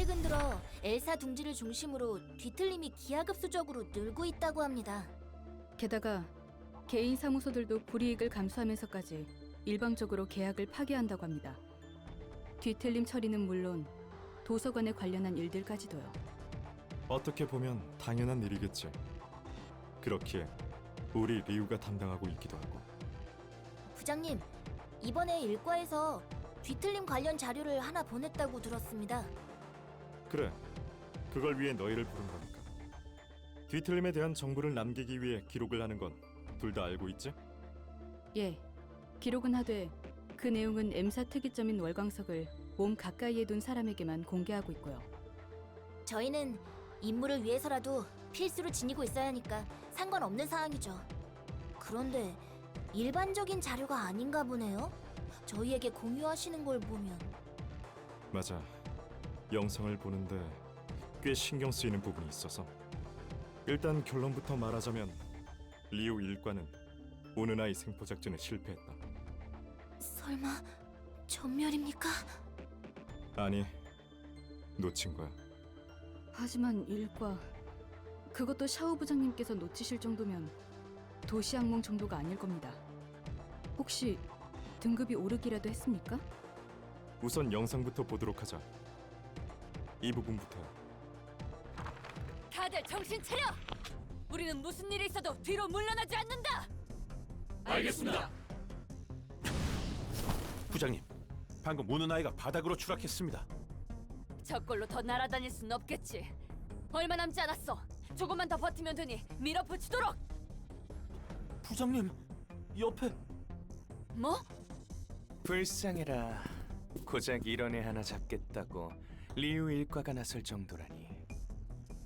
최근 들어 엘사 둥지를 중심으로 뒤틀림이 기하급수적으로 늘고 있다고 합니다. 게다가 개인 사무소들도 불이익을 감수하면서까지 일방적으로 계약을 파기한다고 합니다. 뒤틀림 처리는 물론 도서관에 관련한 일들까지도요. 어떻게 보면 당연한 일이겠지. 그렇기에 우리 리우가 담당하고 있기도 하고. 부장님, 이번에 일과에서 뒤틀림 관련 자료를 하나 보냈다고 들었습니다. 그래, 그걸 위해 너희를 부른 거니까. 뒤틀림에 대한 정보를 남기기 위해 기록을 하는 건 둘 다 알고 있지? 예, 기록은 하되 그 내용은 M사 특이점인 월광석을 몸 가까이에 둔 사람에게만 공개하고 있고요. 저희는 임무를 위해서라도 필수로 지니고 있어야 하니까 상관없는 사항이죠. 그런데 일반적인 자료가 아닌가 보네요. 저희에게 공유하시는 걸 보면. 맞아. 영상을 보는데 꽤 신경 쓰이는 부분이 있어서. 일단 결론부터 말하자면 리우 일과는 오는아이 생포 작전에 실패했다. 설마 전멸입니까? 아니, 놓친 거야. 하지만 일과 그것도 샤오 부장님께서 놓치실 정도면 도시 악몽 정도가 아닐 겁니다. 혹시 등급이 오르기라도 했습니까? 우선 영상부터 보도록 하자. 이 부분부터야. 다들 정신 차려! 우리는 무슨 일이 있어도 뒤로 물러나지 않는다! 알겠습니다. 부장님, 방금 우는 아이가 바닥으로 추락했습니다. 저걸로 더 날아다닐 순 없겠지. 얼마 남지 않았어. 조금만 더 버티면 되니 밀어붙이도록! 부장님, 옆에 뭐? 불쌍해라. 고작 이런 애 하나 잡겠다고 리우 일과가 나설 정도라니.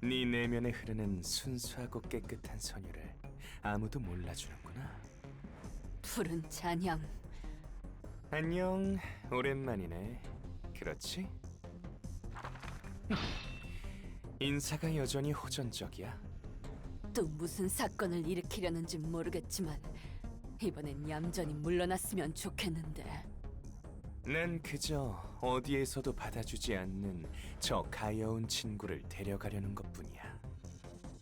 네 내면에 흐르는 순수하고 깨끗한 선율을 아무도 몰라주는구나. 푸른 잔향. 안녕, 오랜만이네. 그렇지? 인사가 여전히 호전적이야. 또 무슨 사건을 일으키려는지 모르겠지만 이번엔 얌전히 물러났으면 좋겠는데. 난 그저 어디에서도 받아주지 않는 저 가여운 친구를 데려가려는 것뿐이야.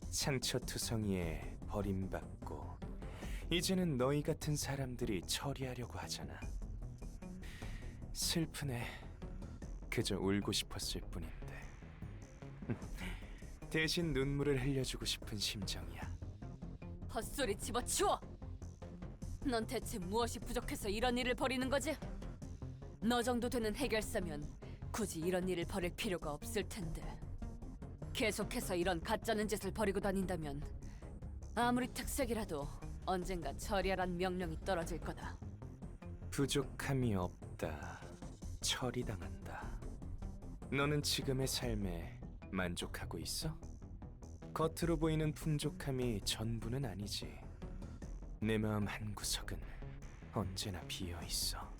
상처투성이에 버림받고 이제는 너희 같은 사람들이 처리하려고 하잖아. 슬프네. 그저 울고 싶었을 뿐인데. 대신 눈물을 흘려주고 싶은 심정이야. 헛소리 집어치워! 넌 대체 무엇이 부족해서 이런 일을 벌이는 거지? 너 정도 되는 해결사면 굳이 이런 일을 벌일 필요가 없을 텐데. 계속해서 이런 가짜는 짓을 벌이고 다닌다면 아무리 특색이라도 언젠가 처리하란 명령이 떨어질 거다. 부족함이 없다. 처리당한다. 너는 지금의 삶에 만족하고 있어? 겉으로 보이는 풍족함이 전부는 아니지. 내 마음 한구석은 언제나 비어 있어.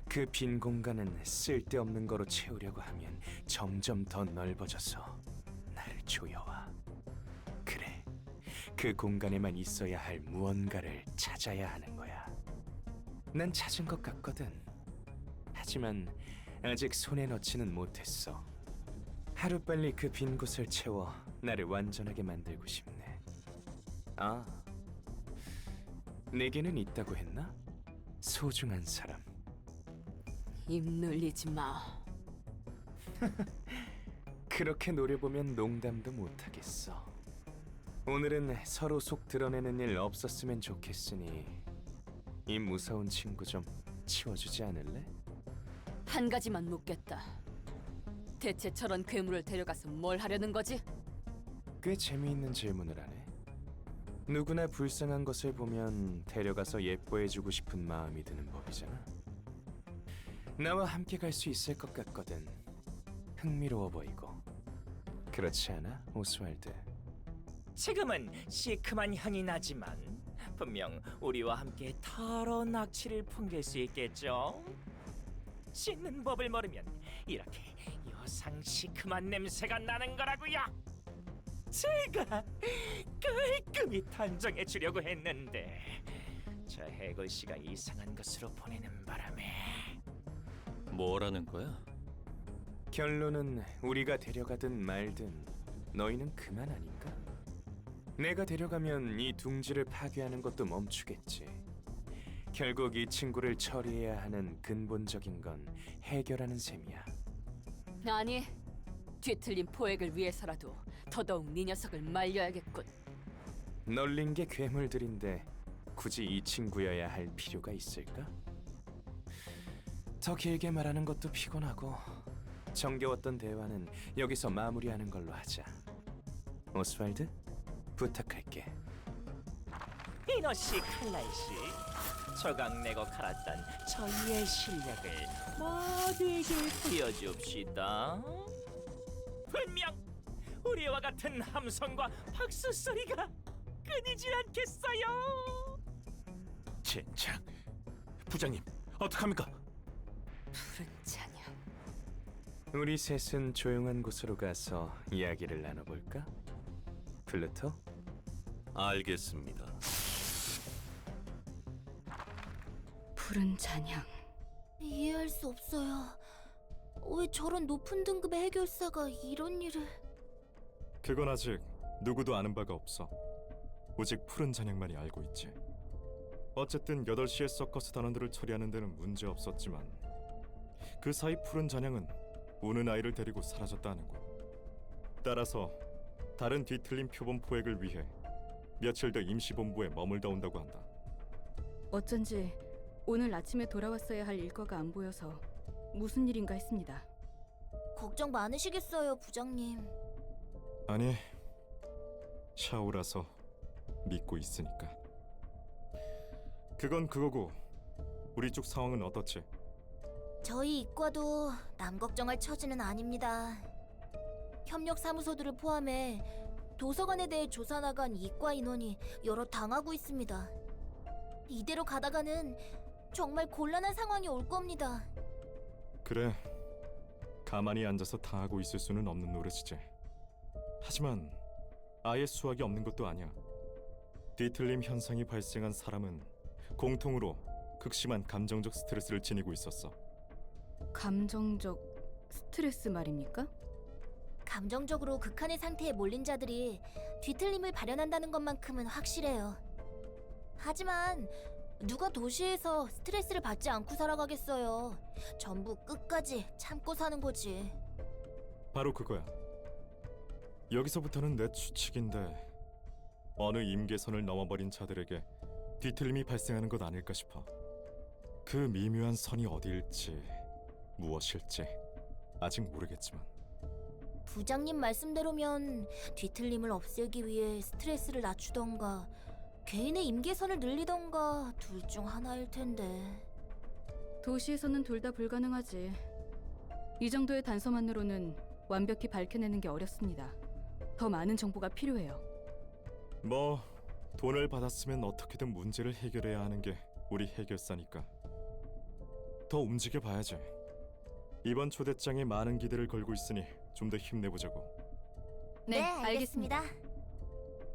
그 빈 공간은 쓸데없는 거로 채우려고 하면 점점 더 넓어져서 나를 조여와. 그래, 그 공간에만 있어야 할 무언가를 찾아야 하는 거야. 난 찾은 것 같거든. 하지만 아직 손에 넣지는 못했어. 하루빨리 그 빈 곳을 채워 나를 완전하게 만들고 싶네. 아, 내게는 있다고 했나? 소중한 사람. 입 놀리지 마. 그렇게 노려보면 농담도 못하겠어. 오늘은 서로 속 드러내는 일 없었으면 좋겠으니 이 무서운 친구 좀 치워주지 않을래? 한 가지만 묻겠다. 대체 저런 괴물을 데려가서 뭘 하려는 거지? 꽤 재미있는 질문을 하네. 누구나 불쌍한 것을 보면 데려가서 예뻐해주고 싶은 마음이 드는 법이잖아. 나와 함께 갈 수 있을 것 같거든. 흥미로워 보이고. 그렇지 않아, 오스왈드? 지금은 시큼한 향이 나지만 분명 우리와 함께 더러운 악취를 풍길 수 있겠죠? 씻는 법을 모르면 이렇게 요상 시큼한 냄새가 나는 거라고요. 제가 깔끔히 단정해 주려고 했는데 저 해골 씨가 이상한 것으로 보내는 바람에. 뭐라는 거야? 결론은 우리가 데려가든 말든 너희는 그만 아닌가? 내가 데려가면 이 둥지를 파괴하는 것도 멈추겠지. 결국 이 친구를 처리해야 하는 근본적인 건 해결하는 셈이야. 아니, 뒤틀린 포획을 위해서라도 더더욱 네 녀석을 말려야겠군. 널린 게 괴물들인데 굳이 이 친구여야 할 필요가 있을까? 더 길게 말하는 것도 피곤하고 정겨웠던 대화는 여기서 마무리하는 걸로 하자. 오스왈드, 부탁할게. 이너 씨, 칼날 씨, 조각 내고 갈았던 저희의 실력을 모두에게 보여줍시다. 분명 우리와 같은 함성과 박수 소리가 끊이질 않겠어요. 젠장. 부장님, 어떡합니까? 푸른 찬양. 우리 셋은 조용한 곳으로 가서 이야기를 나눠볼까? 플루토? 알겠습니다. 푸른 잔향. 이해할 수 없어요. 왜 저런 높은 등급의 해결사가 이런 일을... 그건 아직 누구도 아는 바가 없어. 오직 푸른 잔향만이 알고 있지. 어쨌든 8시에 서커스 단원들을 처리하는 데는 문제 없었지만 그 사이 푸른 잔향은 우는 아이를 데리고 사라졌다는군. 따라서 다른 뒤틀린 표본 포획을 위해 며칠 더 임시본부에 머물다 온다고 한다. 어쩐지 오늘 아침에 돌아왔어야 할 일과가 안 보여서 무슨 일인가 했습니다. 걱정 많으시겠어요, 부장님. 아니, 샤오라서 믿고 있으니까. 그건 그거고 우리 쪽 상황은 어떻지? 저희 이과도 남 걱정할 처지는 아닙니다. 협력 사무소들을 포함해 도서관에 대해 조사 나간 이과 인원이 여러 당하고 있습니다. 이대로 가다가는 정말 곤란한 상황이 올 겁니다. 그래, 가만히 앉아서 당하고 있을 수는 없는 노릇이지. 하지만 아예 수학이 없는 것도 아니야. 뒤틀림 현상이 발생한 사람은 공통으로 극심한 감정적 스트레스를 지니고 있었어. 감정적 스트레스 말입니까? 감정적으로 극한의 상태에 몰린 자들이 뒤틀림을 발현한다는 것만큼은 확실해요. 하지만 누가 도시에서 스트레스를 받지 않고 살아가겠어요. 전부 끝까지 참고 사는 거지. 바로 그거야. 여기서부터는 내 추측인데 어느 임계선을 넘어버린 자들에게 뒤틀림이 발생하는 것 아닐까 싶어. 그 미묘한 선이 어디일지 무엇일지 아직 모르겠지만 부장님 말씀대로면 뒤틀림을 없애기 위해 스트레스를 낮추던가 개인의 임계선을 늘리던가 둘 중 하나일 텐데. 도시에서는 둘 다 불가능하지. 이 정도의 단서만으로는 완벽히 밝혀내는 게 어렵습니다. 더 많은 정보가 필요해요. 뭐 돈을 받았으면 어떻게든 문제를 해결해야 하는 게 우리 해결사니까 더 움직여 봐야지. 이번 초대장에 많은 기대를 걸고 있으니 좀 더 힘내보자고. 네, 알겠습니다.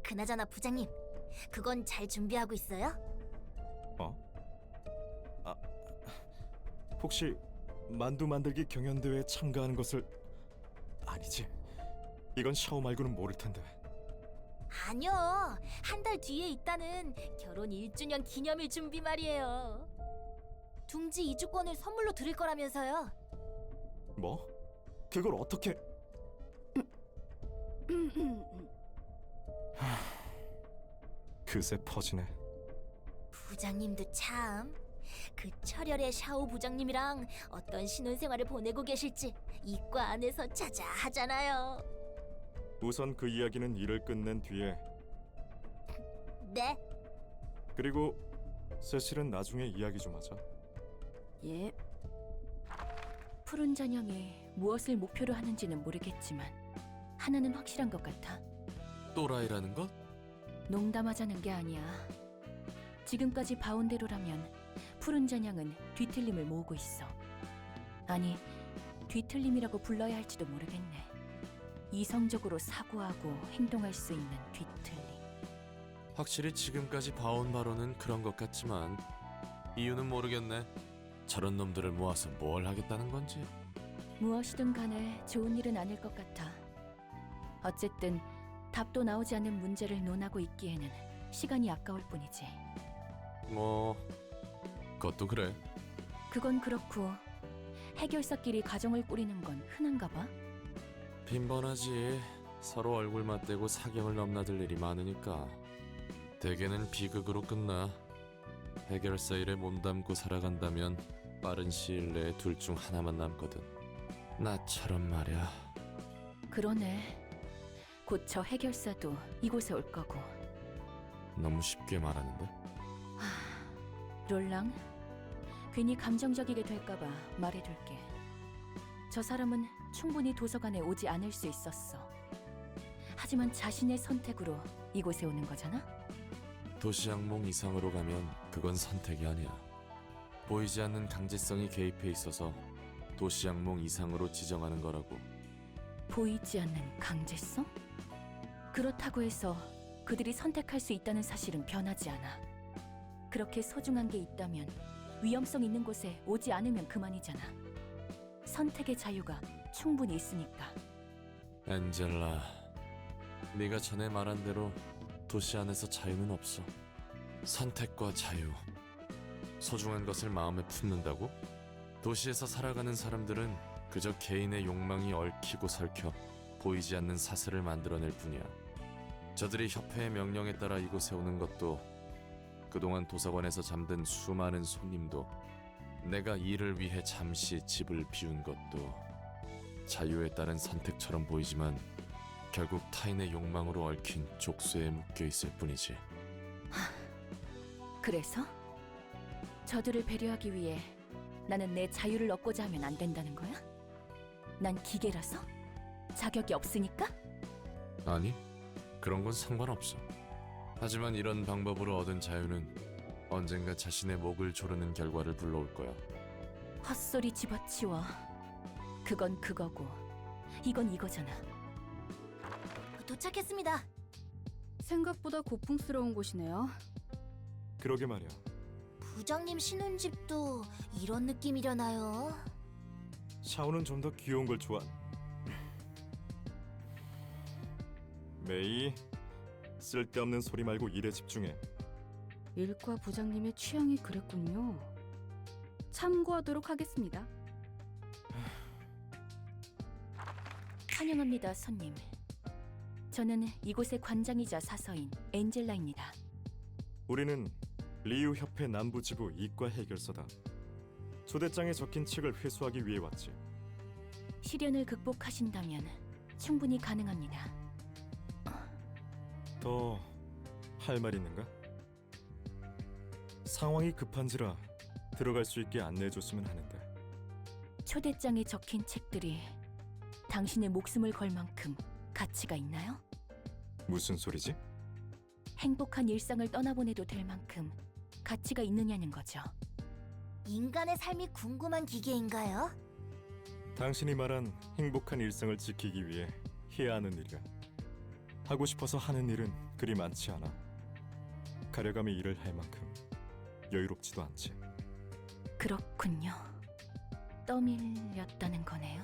그나저나 부장님, 그건 잘 준비하고 있어요? 혹시 만두 만들기 경연대회에 참가하는 것을... 아니지, 이건 샤오 말고는 모를 텐데. 아니요, 한 달 뒤에 있다는 결혼 1주년 기념일 준비 말이에요. 둥지 이주권을 선물로 드릴 거라면서요. 뭐? 그걸 어떻게... 그새 퍼지네. 부장님도 참... 그 철혈의 샤오 부장님이랑 어떤 신혼생활을 보내고 계실지 이과 안에서 자자하잖아요. 우선 그 이야기는 일을 끝낸 뒤에, 네, 그리고 세실은 나중에 이야기 좀 하자. 예. 푸른 잔향이 무엇을 목표로 하는지는 모르겠지만 하나는 확실한 것 같아. 또라이라는 것? 농담하자는 게 아니야. 지금까지 봐온 대로라면 푸른 잔향은 뒤틀림을 모으고 있어. 아니, 뒤틀림이라고 불러야 할지도 모르겠네. 이성적으로 사고하고 행동할 수 있는 뒤틀림. 확실히 지금까지 봐온 바로는 그런 것 같지만 이유는 모르겠네. 저런 놈들을 모아서 뭘 하겠다는 건지. 무엇이든 간에 좋은 일은 아닐 것 같아. 어쨌든 답도 나오지 않는 문제를 논하고 있기에는 시간이 아까울 뿐이지. 뭐 그것도 그래. 그건 그렇고 해결사끼리 가정을 꾸리는 건 흔한가 봐. 빈번하지. 서로 얼굴 맞대고 사경을 넘나들 일이 많으니까. 대개는 비극으로 끝나. 해결사 일에 몸담고 살아간다면 빠른 시일 내에 둘 중 하나만 남거든. 나처럼 말이야. 그러네. 곧 저 해결사도 이곳에 올 거고. 너무 쉽게 말하는데? 롤랑, 괜히 감정적이게 될까봐 말해둘게. 저 사람은 충분히 도서관에 오지 않을 수 있었어. 하지만 자신의 선택으로 이곳에 오는 거잖아? 도시악몽 이상으로 가면 그건 선택이 아니야. 보이지 않는 강제성이 개입해 있어서 도시악몽 이상으로 지정하는 거라고. 보이지 않는 강제성? 그렇다고 해서 그들이 선택할 수 있다는 사실은 변하지 않아. 그렇게 소중한 게 있다면 위험성 있는 곳에 오지 않으면 그만이잖아. 선택의 자유가 충분히 있으니까. 엔젤라, 네가 전에 말한 대로 도시 안에서 자유는 없어. 선택과 자유, 소중한 것을 마음에 품는다고? 도시에서 살아가는 사람들은 그저 개인의 욕망이 얽히고 설켜 보이지 않는 사슬을 만들어낼 뿐이야. 저들이 협회의 명령에 따라 이곳에 오는 것도, 그동안 도서관에서 잠든 수많은 손님도, 내가 일을 위해 잠시 집을 비운 것도 자유에 따른 선택처럼 보이지만 결국 타인의 욕망으로 얽힌 족쇄에 묶여 있을 뿐이지. 그래서? 저들을 배려하기 위해 나는 내 자유를 얻고자 하면 안 된다는 거야? 난 기계라서? 자격이 없으니까? 아니, 그런 건 상관없어. 하지만 이런 방법으로 얻은 자유는 언젠가 자신의 목을 조르는 결과를 불러올 거야. 헛소리 집어치워. 그건 그거고 이건 이거잖아. 도착했습니다. 생각보다 고풍스러운 곳이네요. 그러게 말이야. 부장님 신혼집도 이런 느낌이려나요? 샤오는 좀 더 귀여운 걸 좋아. 메이, 쓸데없는 소리 말고 일에 집중해. 일과 부장님의 취향이 그랬군요. 참고하도록 하겠습니다. 환영합니다, 손님. 저는 이곳의 관장이자 사서인 엔젤라입니다. 우리는 리우 협회 남부지부 이과 해결사다. 초대장에 적힌 책을 회수하기 위해 왔지. 시련을 극복하신다면 충분히 가능합니다. 더 할 말 있는가? 상황이 급한지라 들어갈 수 있게 안내해줬으면 하는데. 초대장에 적힌 책들이 당신의 목숨을 걸 만큼 가치가 있나요? 무슨 소리지? 행복한 일상을 떠나보내도 될 만큼 가치가 있느냐는 거죠. 인간의 삶이 궁금한 기계인가요? 당신이 말한 행복한 일상을 지키기 위해 해야 하는 일이야. 하고 싶어서 하는 일은 그리 많지 않아. 가려감이 일을 할 만큼 여유롭지도 않지. 그렇군요. 떠밀렸다는 거네요.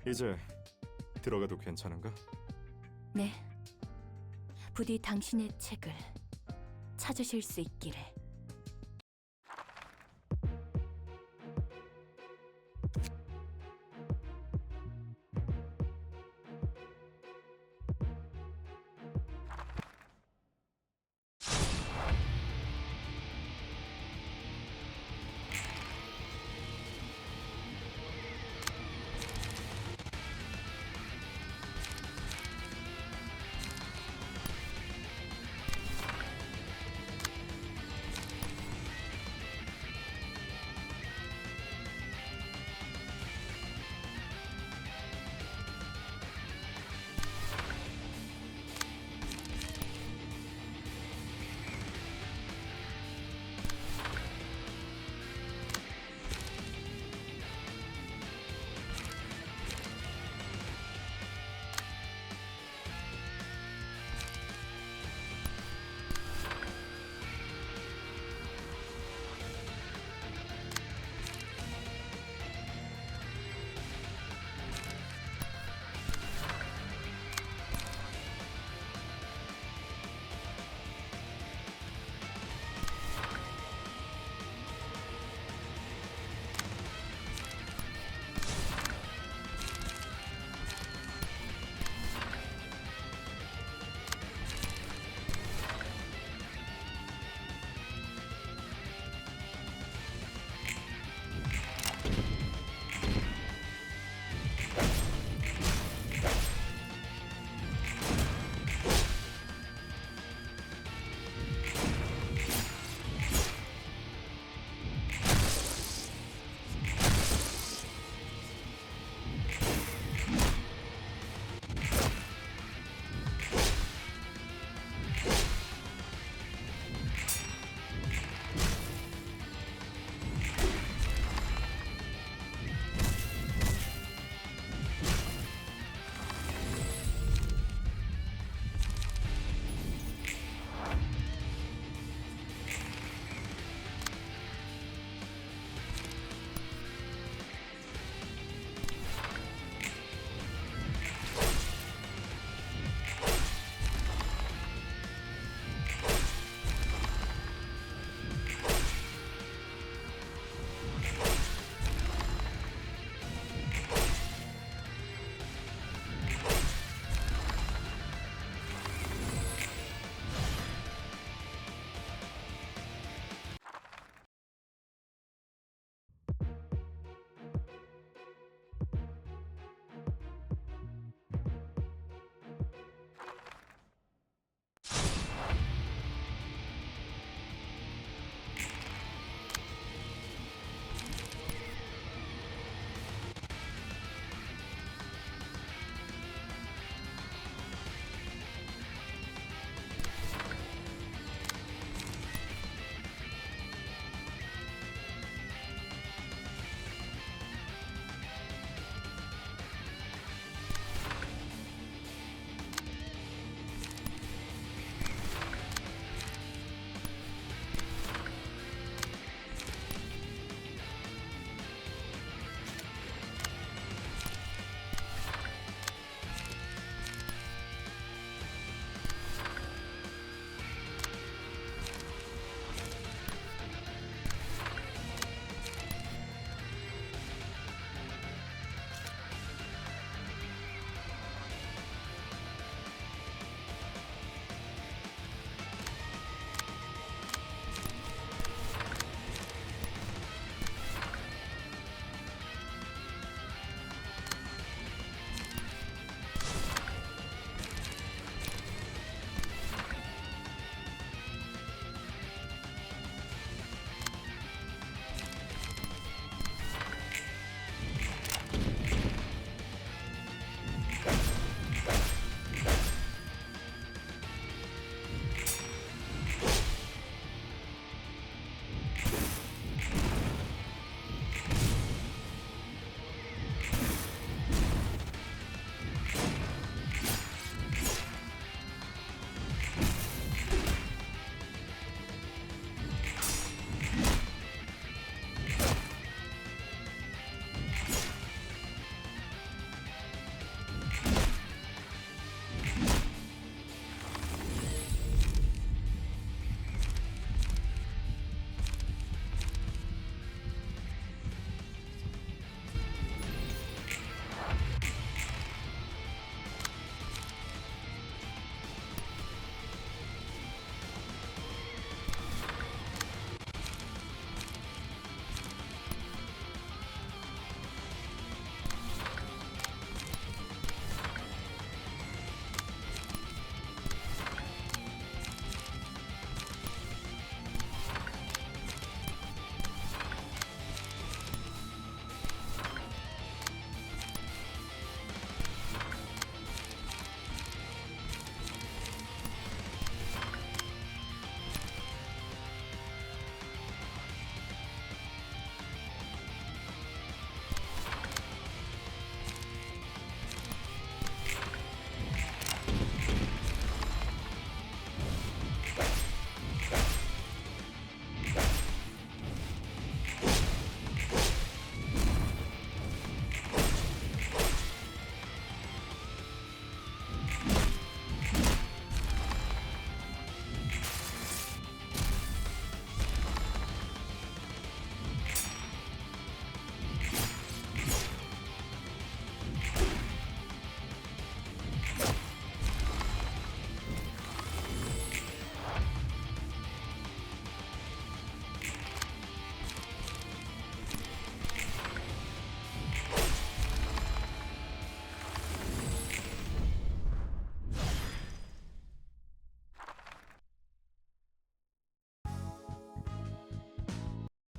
이제 들어가도 괜찮은가? 네. 부디 당신의 책을 찾으실 수 있기를.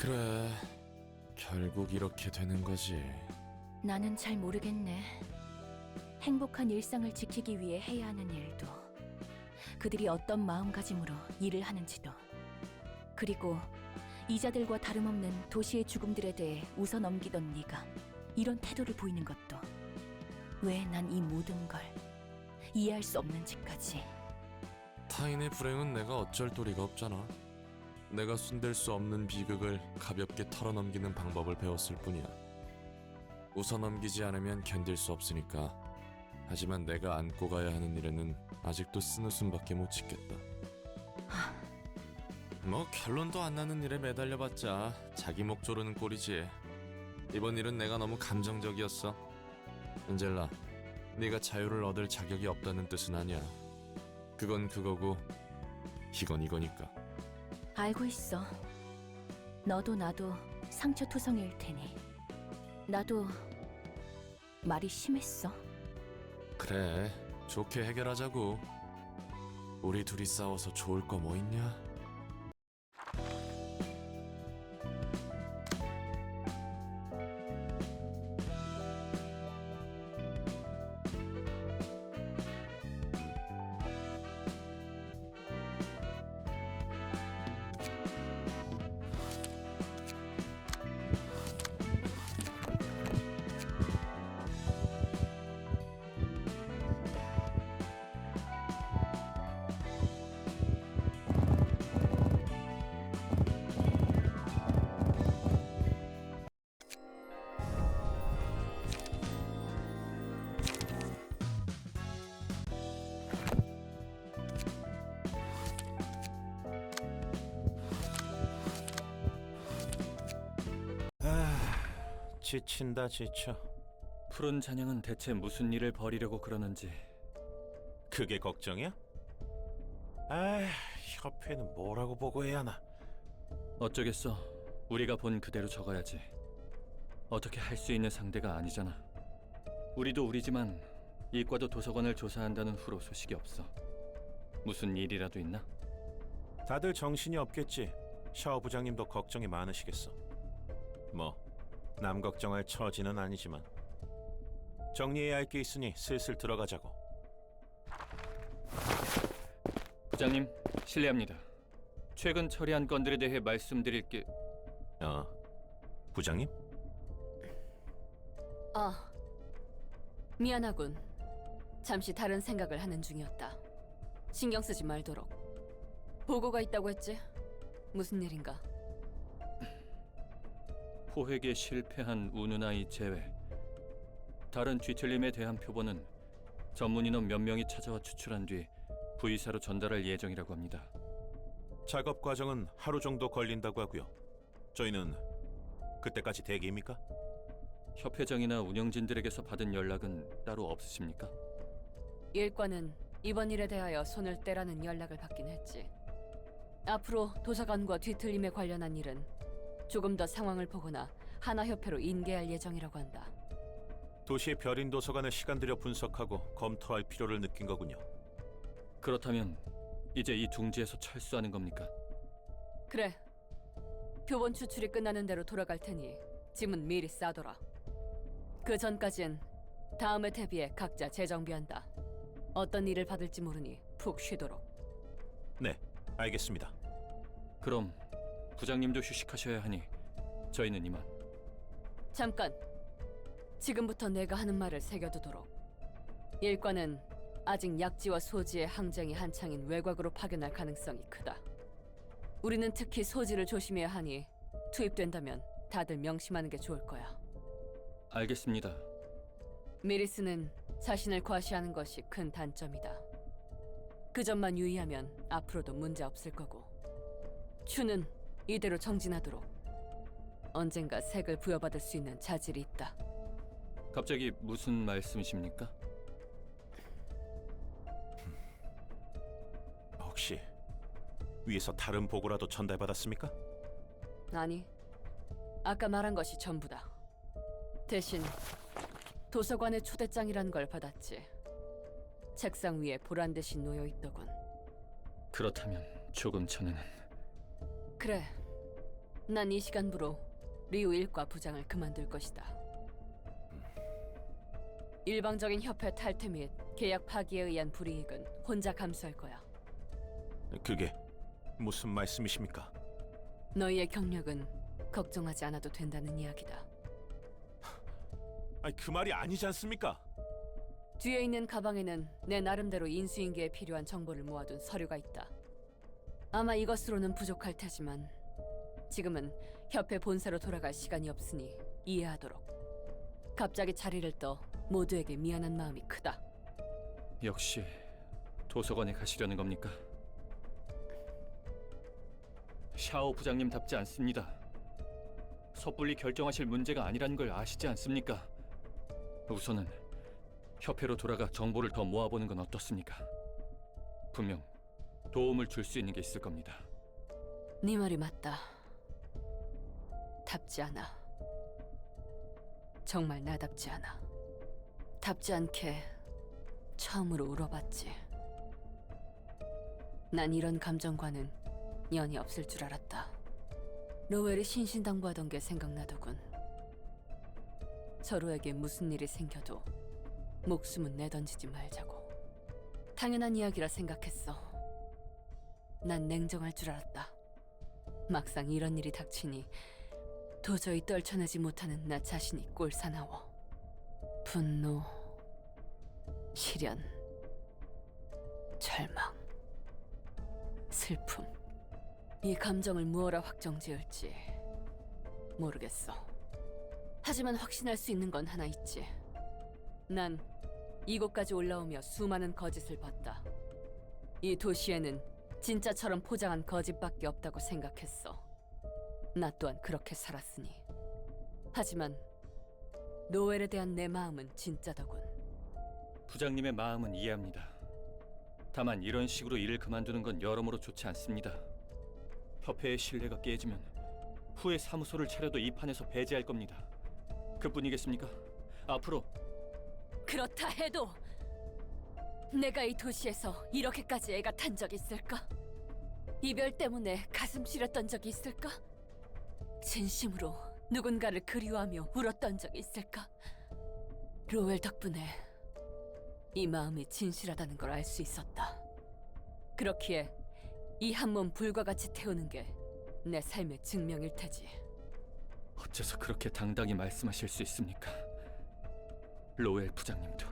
그래, 결국 이렇게 되는 거지. 나는 잘 모르겠네. 행복한 일상을 지키기 위해 해야 하는 일도, 그들이 어떤 마음가짐으로 일을 하는지도, 그리고 이자들과 다름없는 도시의 죽음들에 대해 웃어넘기던 네가 이런 태도를 보이는 것도, 왜 난 이 모든 걸 이해할 수 없는지까지. 타인의 불행은 내가 어쩔 도리가 없잖아. 내가 손댈 수 없는 비극을 가볍게 털어넘기는 방법을 배웠을 뿐이야. 웃어넘기지 않으면 견딜 수 없으니까. 하지만 내가 안고 가야 하는 일에는 아직도 쓴웃음밖에 못 짓겠다. 뭐 결론도 안 나는 일에 매달려봤자 자기 목 조르는 꼴이지. 이번 일은 내가 너무 감정적이었어. 엔젤라, 네가 자유를 얻을 자격이 없다는 뜻은 아니야. 그건 그거고 이건 이거니까. 알고 있어. 너도 나도 상처투성이일 테니. 나도 말이 심했어. 그래, 좋게 해결하자고. 우리 둘이 싸워서 좋을 거 뭐 있냐? 지친다 지쳐. 푸른 잔향은 대체 무슨 일을 벌이려고 그러는지. 그게 걱정이야? 아, 협회는 뭐라고 보고해야 하나? 어쩌겠어. 우리가 본 그대로 적어야지. 어떻게 할 수 있는 상대가 아니잖아. 우리도 우리지만 이과도 도서관을 조사한다는 후로 소식이 없어. 무슨 일이라도 있나? 다들 정신이 없겠지. 샤오 부장님도 걱정이 많으시겠어. 뭐 남 걱정할 처지는 아니지만 정리해야 할 게 있으니 슬슬 들어가자고. 부장님, 실례합니다. 최근 처리한 건들에 대해 말씀드릴 게... 부장님? 미안하군. 잠시 다른 생각을 하는 중이었다. 신경 쓰지 말도록. 보고가 있다고 했지? 무슨 일인가? 포획에 실패한 우누나이 제외, 다른 뒤틀림에 대한 표본은 전문 인원 몇 명이 찾아와 추출한 뒤 V사로 전달할 예정이라고 합니다. 작업 과정은 하루 정도 걸린다고 하고요. 저희는 그때까지 대기입니까? 협회장이나 운영진들에게서 받은 연락은 따로 없으십니까? 일과는 이번 일에 대하여 손을 떼라는 연락을 받긴 했지. 앞으로 도서관과 뒤틀림에 관련한 일은 조금 더 상황을 보거나 하나협회로 인계할 예정이라고 한다. 도시의 별인 도서관을 시간 들여 분석하고 검토할 필요를 느낀 거군요. 그렇다면 이제 이 둥지에서 철수하는 겁니까? 그래. 표본 추출이 끝나는 대로 돌아갈 테니 짐은 미리 싸둬라. 그 전까진 다음에 대비해 각자 재정비한다. 어떤 일을 받을지 모르니 푹 쉬도록. 네, 알겠습니다. 그럼 부장님도 휴식하셔야 하니 저희는 이만. 잠깐. 지금부터 내가 하는 말을 새겨두도록. 일과는 아직 약지와 소지의 항쟁이 한창인 외곽으로 파견할 가능성이 크다. 우리는 특히 소지를 조심해야 하니 투입된다면 다들 명심하는 게 좋을 거야. 알겠습니다. 미리스는 자신을 과시하는 것이 큰 단점이다. 그 점만 유의하면 앞으로도 문제 없을 거고. 추는 이대로 정진하도록. 언젠가 색을 부여받을 수 있는 자질이 있다. 갑자기 무슨 말씀이십니까? 혹시 위에서 다른 보고라도 전달받았습니까? 아니, 아까 말한 것이 전부다. 대신 도서관의 초대장이란 걸 받았지. 책상 위에 보란 듯이 놓여 있더군. 그렇다면 조금 전에는... 그래, 난 이 시간부로 리우 일과 부장을 그만둘 것이다. 일방적인 협회 탈퇴 및 계약 파기에 의한 불이익은 혼자 감수할 거야. 그게 무슨 말씀이십니까? 너희의 경력은 걱정하지 않아도 된다는 이야기다. 아니 그 말이 아니지 않습니까? 뒤에 있는 가방에는 내 나름대로 인수인계에 필요한 정보를 모아둔 서류가 있다. 아마 이것으로는 부족할 테지만 지금은 협회 본사로 돌아갈 시간이 없으니 이해하도록. 갑자기 자리를 떠 모두에게 미안한 마음이 크다. 역시 도서관에 가시려는 겁니까? 샤오 부장님답지 않습니다. 섣불리 결정하실 문제가 아니라는 걸 아시지 않습니까? 우선은 협회로 돌아가 정보를 더 모아보는 건 어떻습니까? 분명 도움을 줄 수 있는 게 있을 겁니다. 네 말이 맞다. 답지 않아. 정말 나답지 않아. 답지 않게 처음으로 울어봤지. 난 이런 감정과는 연이 없을 줄 알았다. 로웰이 신신당부하던 게 생각나더군. 서로에게 무슨 일이 생겨도 목숨은 내던지지 말자고. 당연한 이야기라 생각했어. 난 냉정할 줄 알았다. 막상 이런 일이 닥치니 도저히 떨쳐내지 못하는 나 자신이 꼴사나워. 분노, 시련, 절망, 슬픔. 이 감정을 무어라 확정지을지 모르겠어. 하지만 확신할 수 있는 건 하나 있지. 난 이곳까지 올라오며 수많은 거짓을 봤다. 이 도시에는 진짜처럼 포장한 거짓밖에 없다고 생각했어. 나 또한 그렇게 살았으니. 하지만 노엘에 대한 내 마음은 진짜더군. 부장님의 마음은 이해합니다. 다만 이런 식으로 일을 그만두는 건 여러모로 좋지 않습니다. 협회의 신뢰가 깨지면 후에 사무소를 차려도 이 판에서 배제할 겁니다. 그뿐이겠습니까? 앞으로 그렇다 해도 내가 이 도시에서 이렇게까지 애가 탄 적 있을까? 이별 때문에 가슴 시렸던 적이 있을까? 진심으로 누군가를 그리워하며 울었던 적이 있을까? 로웰 덕분에 이 마음이 진실하다는 걸 알 수 있었다. 그렇기에 이 한 몸 불과 같이 태우는 게 내 삶의 증명일 테지. 어째서 그렇게 당당히 말씀하실 수 있습니까? 로엘 부장님도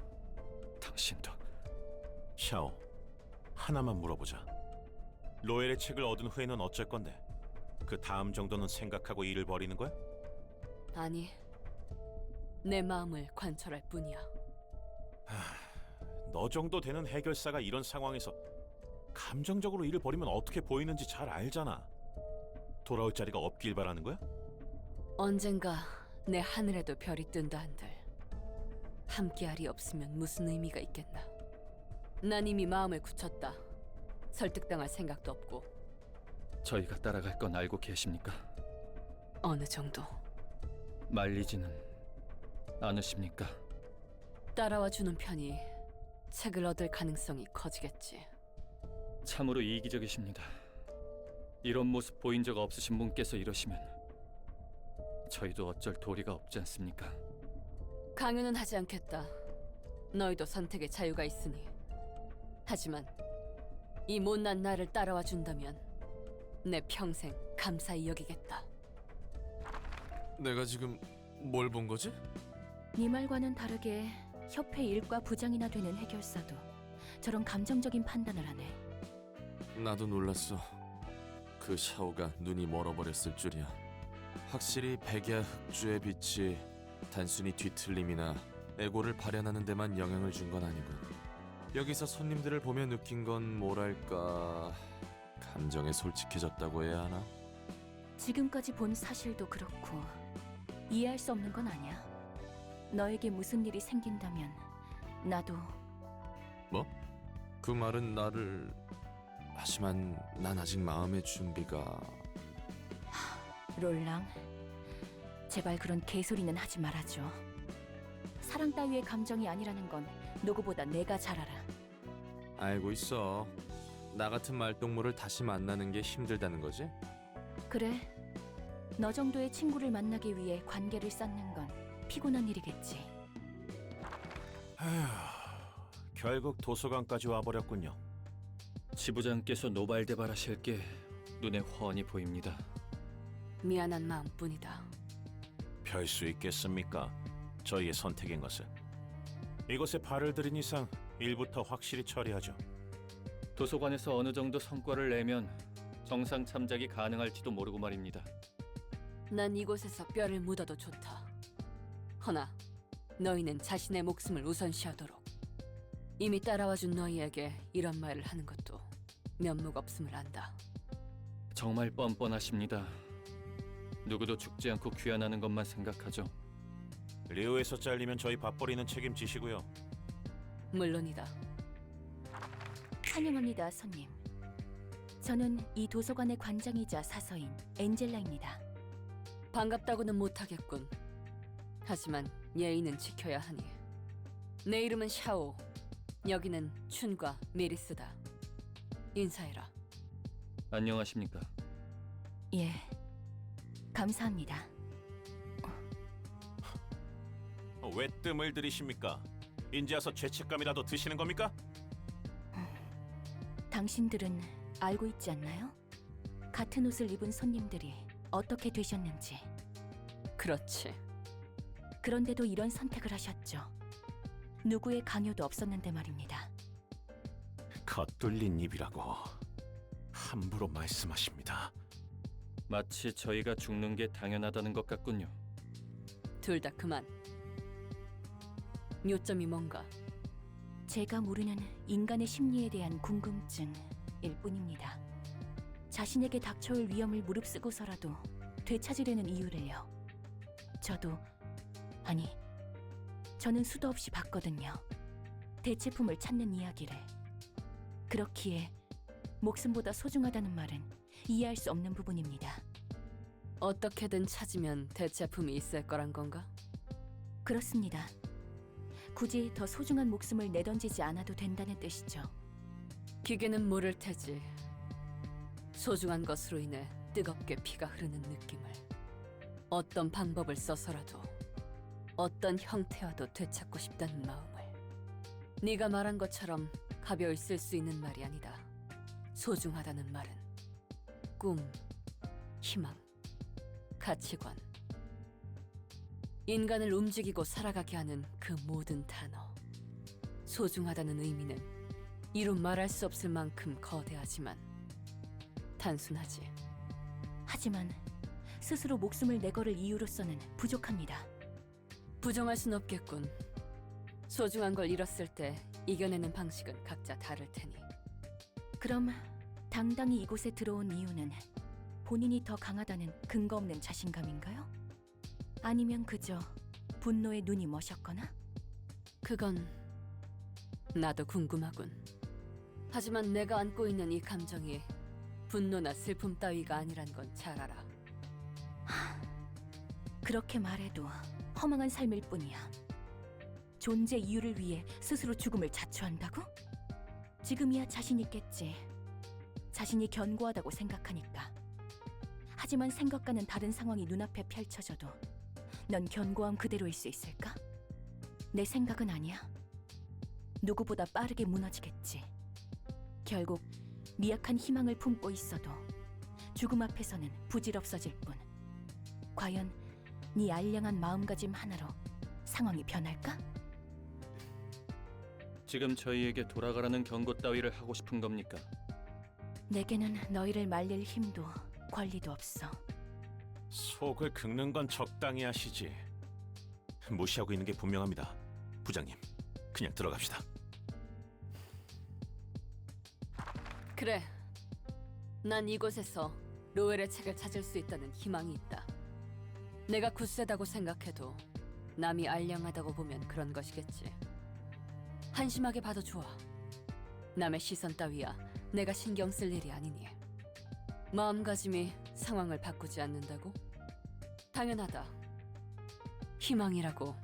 당신도. 샤오, 하나만 물어보자. 로엘의 책을 얻은 후에는 어쩔 건데? 그 다음 정도는 생각하고 일을 벌이는 거야? 아니, 내 마음을 관철할 뿐이야. 너 정도 되는 해결사가 이런 상황에서 감정적으로 일을 벌이면 어떻게 보이는지 잘 알잖아. 돌아올 자리가 없길 바라는 거야? 언젠가 내 하늘에도 별이 뜬다 한들 함께할이 없으면 무슨 의미가 있겠나. 난 이미 마음을 굳혔다. 설득당할 생각도 없고. 저희가 따라갈 건 알고 계십니까? 어느 정도. 말리지는 않으십니까? 따라와 주는 편이 책을 얻을 가능성이 커지겠지. 참으로 이기적이십니다. 이런 모습 보인 적 없으신 분께서 이러시면 저희도 어쩔 도리가 없지 않습니까? 강요는 하지 않겠다. 너희도 선택의 자유가 있으니. 하지만 이 못난 나를 따라와 준다면 내 평생 감사히 여기겠다. 내가 지금 뭘 본 거지? 네 말과는 다르게 협회 일과 부장이나 되는 해결사도 저런 감정적인 판단을 하네. 나도 놀랐어. 그 샤오가 눈이 멀어버렸을 줄이야. 확실히 백야 흑주의 빛이 단순히 뒤틀림이나 애고를 발현하는 데만 영향을 준 건 아니군. 여기서 손님들을 보며 느낀 건 뭐랄까, 감정에 솔직해졌다고 해야 하나? 지금까지 본 사실도 그렇고 이해할 수 없는 건 아니야. 너에게 무슨 일이 생긴다면 나도. 뭐? 그 말은 나를... 하지만 난 아직 마음의 준비가... 롤랑, 제발 그런 개소리는 하지 말아줘. 사랑 따위의 감정이 아니라는 건 누구보다 내가 잘 알아. 알고 있어. 나 같은 말동무를 다시 만나는 게 힘들다는 거지? 그래, 너 정도의 친구를 만나기 위해 관계를 쌓는 건 피곤한 일이겠지. 결국 도서관까지 와버렸군요. 지부장께서 노발대발하실 게 눈에 훤히 보입니다. 미안한 마음뿐이다. 별 수 있겠습니까? 저희의 선택인 것을. 이곳에 발을 들인 이상 일부터 확실히 처리하죠. 도서관에서 어느 정도 성과를 내면 정상 참작이 가능할지도 모르고 말입니다. 난 이곳에서 뼈를 묻어도 좋다. 허나 너희는 자신의 목숨을 우선시하도록. 이미 따라와준 너희에게 이런 말을 하는 것도 면목 없음을 안다. 정말 뻔뻔하십니다. 누구도 죽지 않고 귀환하는 것만 생각하죠. 리우에서 잘리면 저희 밥벌이는 책임지시고요. 물론이다. 환영합니다, 손님. 저는 이 도서관의 관장이자 사서인 엔젤라입니다. 반갑다고는 못하겠군. 하지만 예의는 지켜야 하니. 내 이름은 샤오. 여기는 춘과 메리스다. 인사해라. 안녕하십니까? 예, 감사합니다. 왜 뜸을 들이십니까? 인제 와서 죄책감이라도 드시는 겁니까? 당신들은 알고 있지 않나요? 같은 옷을 입은 손님들이 어떻게 되셨는지. 그렇지. 그런데도 이런 선택을 하셨죠. 누구의 강요도 없었는데 말입니다. 겉뚫린 입이라고 함부로 말씀하십니다. 마치 저희가 죽는 게 당연하다는 것 같군요. 둘 다 그만. 요점이 뭔가? 제가 모르는 인간의 심리에 대한 궁금증일 뿐입니다. 자신에게 닥쳐올 위험을 무릅쓰고서라도 되찾으려는 이유를요. 저는 수도 없이 봤거든요. 대체품을 찾는 이야기를. 그렇기에 목숨보다 소중하다는 말은 이해할 수 없는 부분입니다. 어떻게든 찾으면 대체품이 있을 거란 건가? 그렇습니다. 굳이 더 소중한 목숨을 내던지지 않아도 된다는 뜻이죠. 기계는 모를 테지. 소중한 것으로 인해 뜨겁게 피가 흐르는 느낌을. 어떤 방법을 써서라도 어떤 형태와도 되찾고 싶다는 마음을. 네가 말한 것처럼 가벼이 쓸 수 있는 말이 아니다. 소중하다는 말은 꿈, 희망, 가치관, 인간을 움직이고 살아가게 하는 그 모든 단어. 소중하다는 의미는 이루 말할 수 없을 만큼 거대하지만 단순하지. 하지만 스스로 목숨을 내걸을 이유로서는 부족합니다. 부정할 순 없겠군. 소중한 걸 잃었을 때 이겨내는 방식은 각자 다를 테니. 그럼 당당히 이곳에 들어온 이유는 본인이 더 강하다는 근거 없는 자신감인가요? 아니면 그저 분노에 눈이 머셨거나? 그건 나도 궁금하군. 하지만 내가 안고 있는 이 감정이 분노나 슬픔 따위가 아니란 건 잘 알아. 그렇게 말해도 허망한 삶일 뿐이야. 존재 이유를 위해 스스로 죽음을 자초한다고? 지금이야 자신 있겠지. 자신이 견고하다고 생각하니까. 하지만 생각과는 다른 상황이 눈앞에 펼쳐져도 넌 견고함 그대로일 수 있을까? 내 생각은 아니야. 누구보다 빠르게 무너지겠지. 결국 미약한 희망을 품고 있어도 죽음 앞에서는 부질없어질 뿐. 과연 네 알량한 마음가짐 하나로 상황이 변할까? 지금 저희에게 돌아가라는 경고 따위를 하고 싶은 겁니까? 내게는 너희를 말릴 힘도 권리도 없어. 속을 긁는 건 적당히 하시지. 무시하고 있는 게 분명합니다. 부장님, 그냥 들어갑시다. 그래. 난 이곳에서 로엘의 책을 찾을 수 있다는 희망이 있다. 내가 굳세다고 생각해도 남이 알량하다고 보면 그런 것이겠지. 한심하게 봐도 좋아. 남의 시선 따위야 내가 신경 쓸 일이 아니니. 마음가짐이 상황을 바꾸지 않는다고? 당연하다. 희망이라고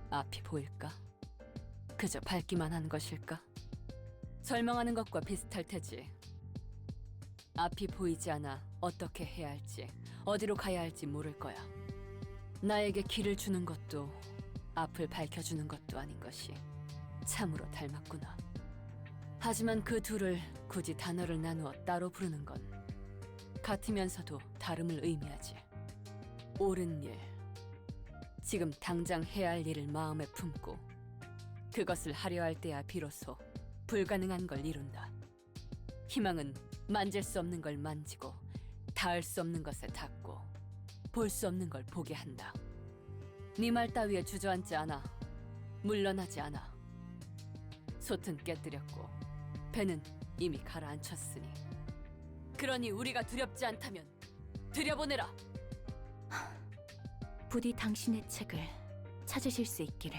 앞이 보일까? 그저 밝기만 한 것일까? 절망하는 것과 비슷할 테지. 앞이 보이지 않아 어떻게 해야 할지, 어디로 가야 할지 모를 거야. 나에게 길을 주는 것도 앞을 밝혀주는 것도 아닌 것이 참으로 닮았구나. 하지만 그 둘을 굳이 단어를 나누어 따로 부르는 건 같으면서도 다름을 의미하지. 옳은 일, 지금 당장 해야 할 일을 마음에 품고 그것을 하려 할 때야 비로소 불가능한 걸 이룬다. 희망은 만질 수 없는 걸 만지고 닿을 수 없는 것에 닿고 볼 수 없는 걸 보게 한다. 네 말 따위에 주저앉지 않아. 물러나지 않아. 솥은 깨뜨렸고 배는 이미 가라앉혔으니 그러니 우리가 두렵지 않다면 들여보내라. 부디 당신의 책을 찾으실 수 있기를.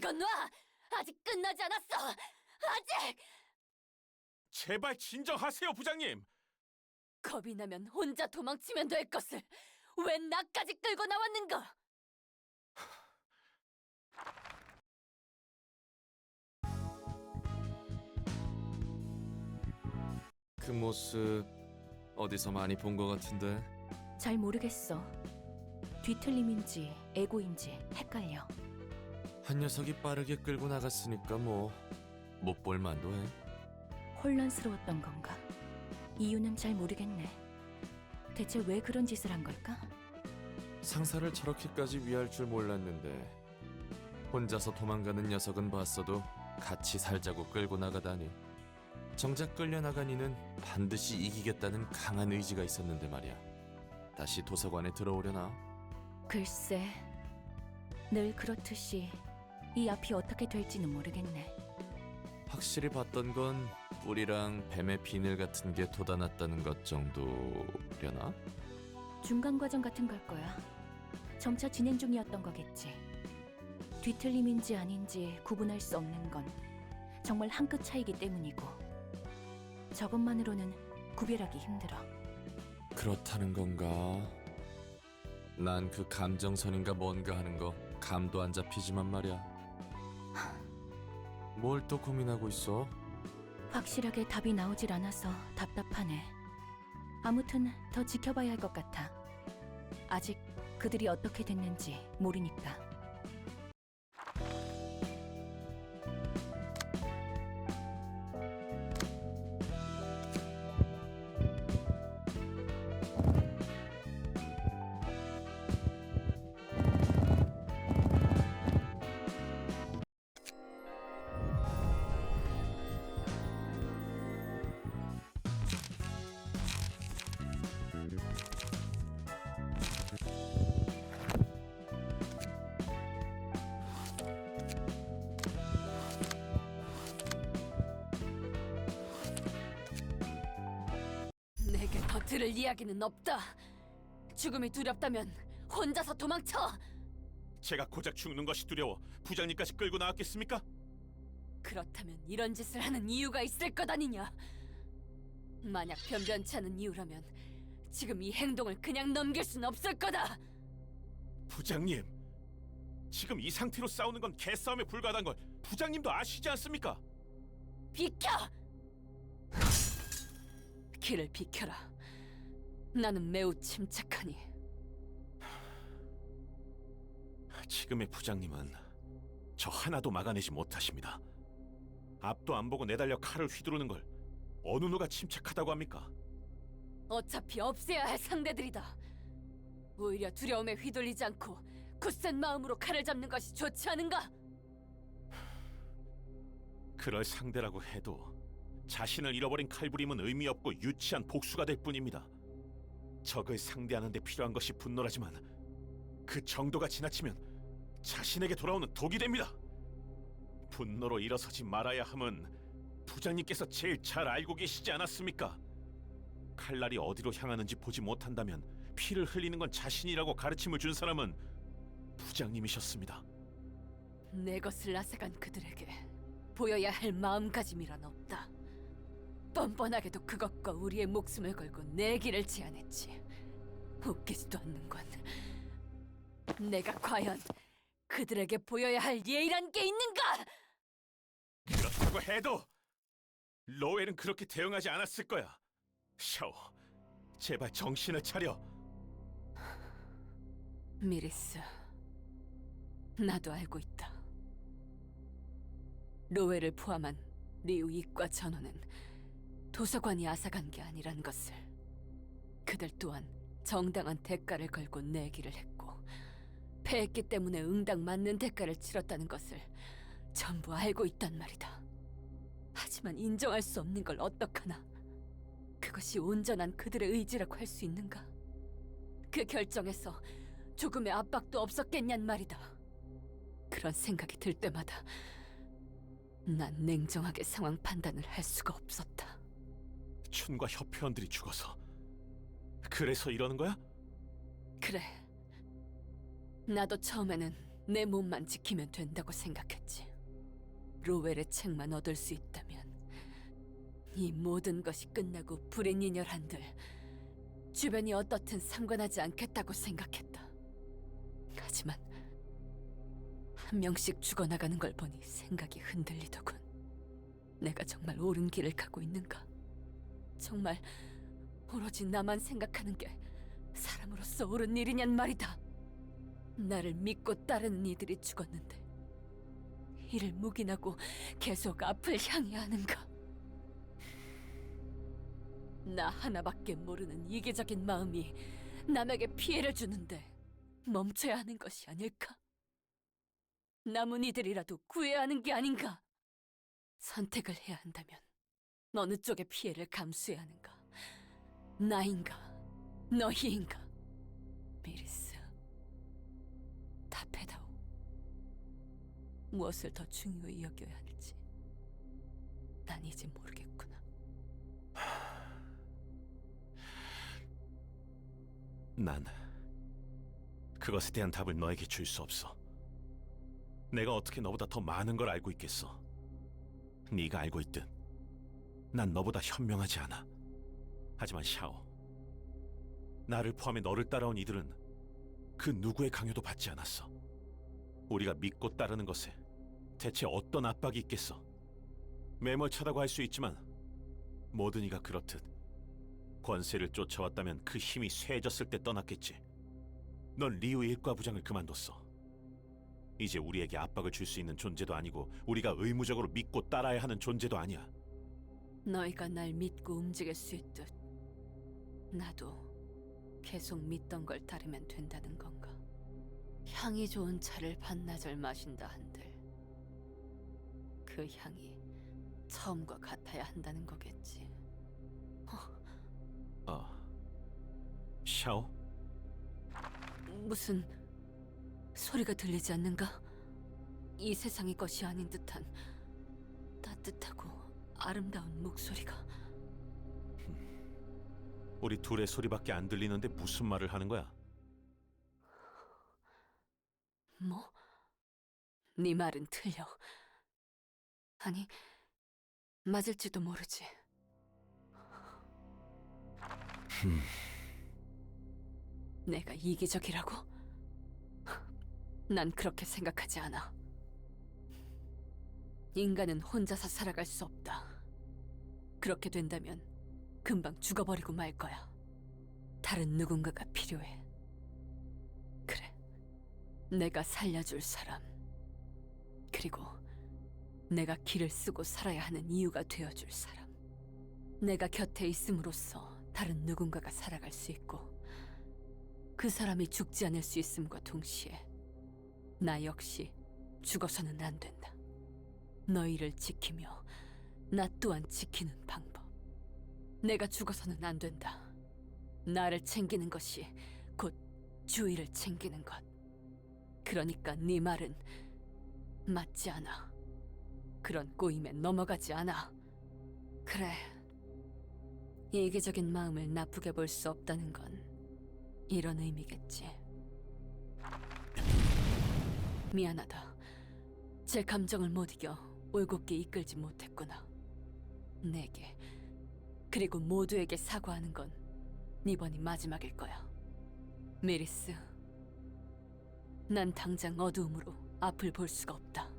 이건 놔! 아직 끝나지 않았어! 아직! 제발 진정하세요, 부장님. 겁이 나면 혼자 도망치면 될 것을 왜 나까지 끌고 나왔는가? 그 모습 어디서 많이 본 것 같은데. 잘 모르겠어. 뒤틀림인지 애고인지 헷갈려. 한 녀석이 빠르게 끌고 나갔으니까 뭐 못 볼 만도 해. 혼란스러웠던 건가? 이유는 잘 모르겠네. 대체 왜 그런 짓을 한 걸까? 상사를 저렇게까지 위할 줄 몰랐는데 혼자서 도망가는 녀석은 봤어도 같이 살자고 끌고 나가다니. 정작 끌려나간 이는 반드시 이기겠다는 강한 의지가 있었는데 말이야. 다시 도서관에 들어오려나? 글쎄, 늘 그렇듯이 이 앞이 어떻게 될지는 모르겠네. 확실히 봤던 건 뿔이랑 뱀의 비늘 같은 게 돋아났다는 것 정도려나? 중간 과정 같은 걸 거야. 점차 진행 중이었던 거겠지. 뒤틀림인지 아닌지 구분할 수 없는 건 정말 한 끗 차이기 때문이고 저것만으로는 구별하기 힘들어. 그렇다는 건가? 난 그 감정선인가 뭔가 하는 거 감도 안 잡히지만 말이야. 뭘 또 고민하고 있어? 확실하게 답이 나오질 않아서 답답하네. 아무튼 더 지켜봐야 할 것 같아. 아직 그들이 어떻게 됐는지 모르니까. 내게 더 들을 이야기는 없다. 죽음이 두렵다면 혼자서 도망쳐. 제가 고작 죽는 것이 두려워 부장님까지 끌고 나왔겠습니까? 그렇다면 이런 짓을 하는 이유가 있을 것 아니냐? 만약 변변치 않은 이유라면 지금 이 행동을 그냥 넘길 순 없을 거다. 부장님, 지금 이 상태로 싸우는 건 개싸움에 불과하다는 걸 부장님도 아시지 않습니까? 비켜! 길을 비켜라. 나는 매우 침착하니. 지금의 부장님은 저 하나도 막아내지 못하십니다. 앞도 안 보고 내달려 칼을 휘두르는 걸 어느 누가 침착하다고 합니까? 어차피 없애야 할 상대들이다. 오히려 두려움에 휘둘리지 않고 굳센 마음으로 칼을 잡는 것이 좋지 않은가? 그럴 상대라고 해도 자신을 잃어버린 칼부림은 의미 없고 유치한 복수가 될 뿐입니다. 적을 상대하는 데 필요한 것이 분노라지만 그 정도가 지나치면 자신에게 돌아오는 독이 됩니다. 분노로 일어서지 말아야 함은 부장님께서 제일 잘 알고 계시지 않았습니까? 칼날이 어디로 향하는지 보지 못한다면 피를 흘리는 건 자신이라고 가르침을 준 사람은 부장님이셨습니다. 내 것을 앗아간 그들에게 보여야 할 마음가짐이란 없다. 뻔뻔하게도 그것과 우리의 목숨을 걸고 내 길을 제안했지. 웃기지도 않는군. 내가 과연 그들에게 보여야 할 예의란 게 있는가? 그렇다고 해도 로웰은 그렇게 대응하지 않았을 거야. 샤오, 제발 정신을 차려. 미리스, 나도 알고 있다. 로웨를 포함한 리우 이과 전원은 도서관이 앗아간 게 아니란 것을. 그들 또한 정당한 대가를 걸고 내기를 했고 패했기 때문에 응당 맞는 대가를 치렀다는 것을 전부 알고 있단 말이다. 하지만 인정할 수 없는 걸 어떡하나? 그것이 온전한 그들의 의지라고 할 수 있는가? 그 결정에서 조금의 압박도 없었겠냔 말이다. 그런 생각이 들 때마다 난 냉정하게 상황 판단을 할 수가 없었다. 춘과 협회원들이 죽어서 그래서 이러는 거야? 그래. 나도 처음에는 내 몸만 지키면 된다고 생각했지. 로웰의 책만 얻을 수 있다면 이 모든 것이 끝나고 불행인열 한들 주변이 어떻든 상관하지 않겠다고 생각했다. 하지만 한 명씩 죽어나가는 걸 보니 생각이 흔들리더군. 내가 정말 옳은 길을 가고 있는가? 정말 오로지 나만 생각하는 게 사람으로서 옳은 일이냔 말이다. 나를 믿고 따르는 이들이 죽었는데 이를 묵인하고 계속 앞을 향해야 하는가? 나 하나밖에 모르는 이기적인 마음이 남에게 피해를 주는데 멈춰야 하는 것이 아닐까? 남은 이들이라도 구해야 하는 게 아닌가? 선택을 해야 한다면 어느 쪽의 피해를 감수해야 하는가? 나인가? 너희인가? 미리스, 답해다오. 무엇을 더 중요히 여겨야 할지 난 이제 모르겠구나. 난 그것에 대한 답을 너에게 줄 수 없어. 내가 어떻게 너보다 더 많은 걸 알고 있겠어. 네가 알고 있듯 난 너보다 현명하지 않아. 하지만 샤오, 나를 포함해 너를 따라온 이들은 그 누구의 강요도 받지 않았어. 우리가 믿고 따르는 것에 대체 어떤 압박이 있겠어. 매몰차다고 할 수 있지만 모든 이가 그렇듯 권세를 쫓아왔다면 그 힘이 쇠해졌을 때 떠났겠지. 넌 리우 일과부장을 그만뒀어. 이제 우리에게 압박을 줄 수 있는 존재도 아니고 우리가 의무적으로 믿고 따라야 하는 존재도 아니야. 너희가 날 믿고 움직일 수 있듯 나도 계속 믿던 걸 따르면 된다는 건가? 향이 좋은 차를 반나절 마신다 한들 그 향이 처음과 같아야 한다는 거겠지. 샤오? 무슨 소리가 들리지 않는가? 이 세상의 것이 아닌 듯한 따뜻하고 아름다운 목소리가. 우리 둘의 소리밖에 안 들리는데 무슨 말을 하는 거야? 뭐? 네 말은 틀려. 아니, 맞을지도 모르지. 내가 이기적이라고? 난 그렇게 생각하지 않아. 인간은 혼자서 살아갈 수 없다. 그렇게 된다면 금방 죽어버리고 말 거야. 다른 누군가가 필요해. 그래, 내가 살려줄 사람. 그리고 내가 길을 쓰고 살아야 하는 이유가 되어줄 사람. 내가 곁에 있음으로써 다른 누군가가 살아갈 수 있고 그 사람이 죽지 않을 수 있음과 동시에 나 역시 죽어서는 안 된다. 너희를 지키며 나 또한 지키는 방법. 내가 죽어서는 안 된다. 나를 챙기는 것이 곧 주위를 챙기는 것. 그러니까 네 말은 맞지 않아. 그런 꼬임에 넘어가지 않아. 그래, 이기적인 마음을 나쁘게 볼 수 없다는 건 이런 의미겠지. 미안하다. 제 감정을 못 이겨 올곧게 이끌지 못했구나. 내게, 그리고 모두에게 사과하는 건 이번이 마지막일 거야. 메리스, 난 당장 어두움으로 앞을 볼 수가 없다.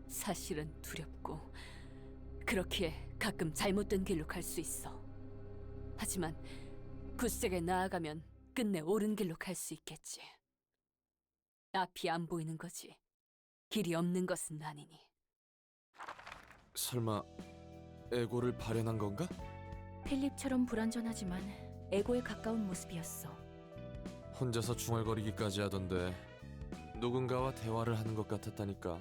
사실은 두렵고 그렇기에 가끔 잘못된 길로 갈 수 있어. 하지만 굳세게 나아가면 끝내 옳은 길로 갈 수 있겠지. 앞이 안 보이는 거지 길이 없는 것은 아니니. 설마 에고를 발현한 건가? 필립처럼 불완전하지만 에고에 가까운 모습이었어. 혼자서 중얼거리기까지 하던데 누군가와 대화를 하는 것 같았다니까.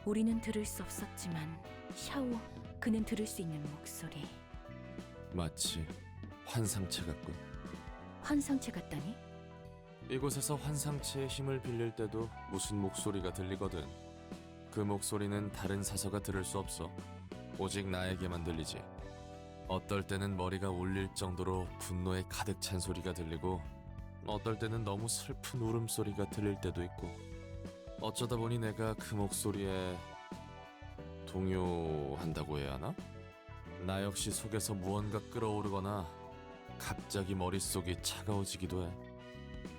우리는 들을 수 없었지만 샤오, 그는 들을 수 있는 목소리. 마치 환상체 같군. 환상체 같다니? 이곳에서 환상체의 힘을 빌릴 때도 무슨 목소리가 들리거든. 그 목소리는 다른 사서가 들을 수 없어. 오직 나에게만 들리지. 어떨 때는 머리가 울릴 정도로 분노에 가득 찬 소리가 들리고 어떨 때는 너무 슬픈 울음소리가 들릴 때도 있고 어쩌다 보니 내가 그 목소리에 동요한다고 해야 하나? 나 역시 속에서 무언가 끓어오르거나 갑자기 머릿속이 차가워지기도 해.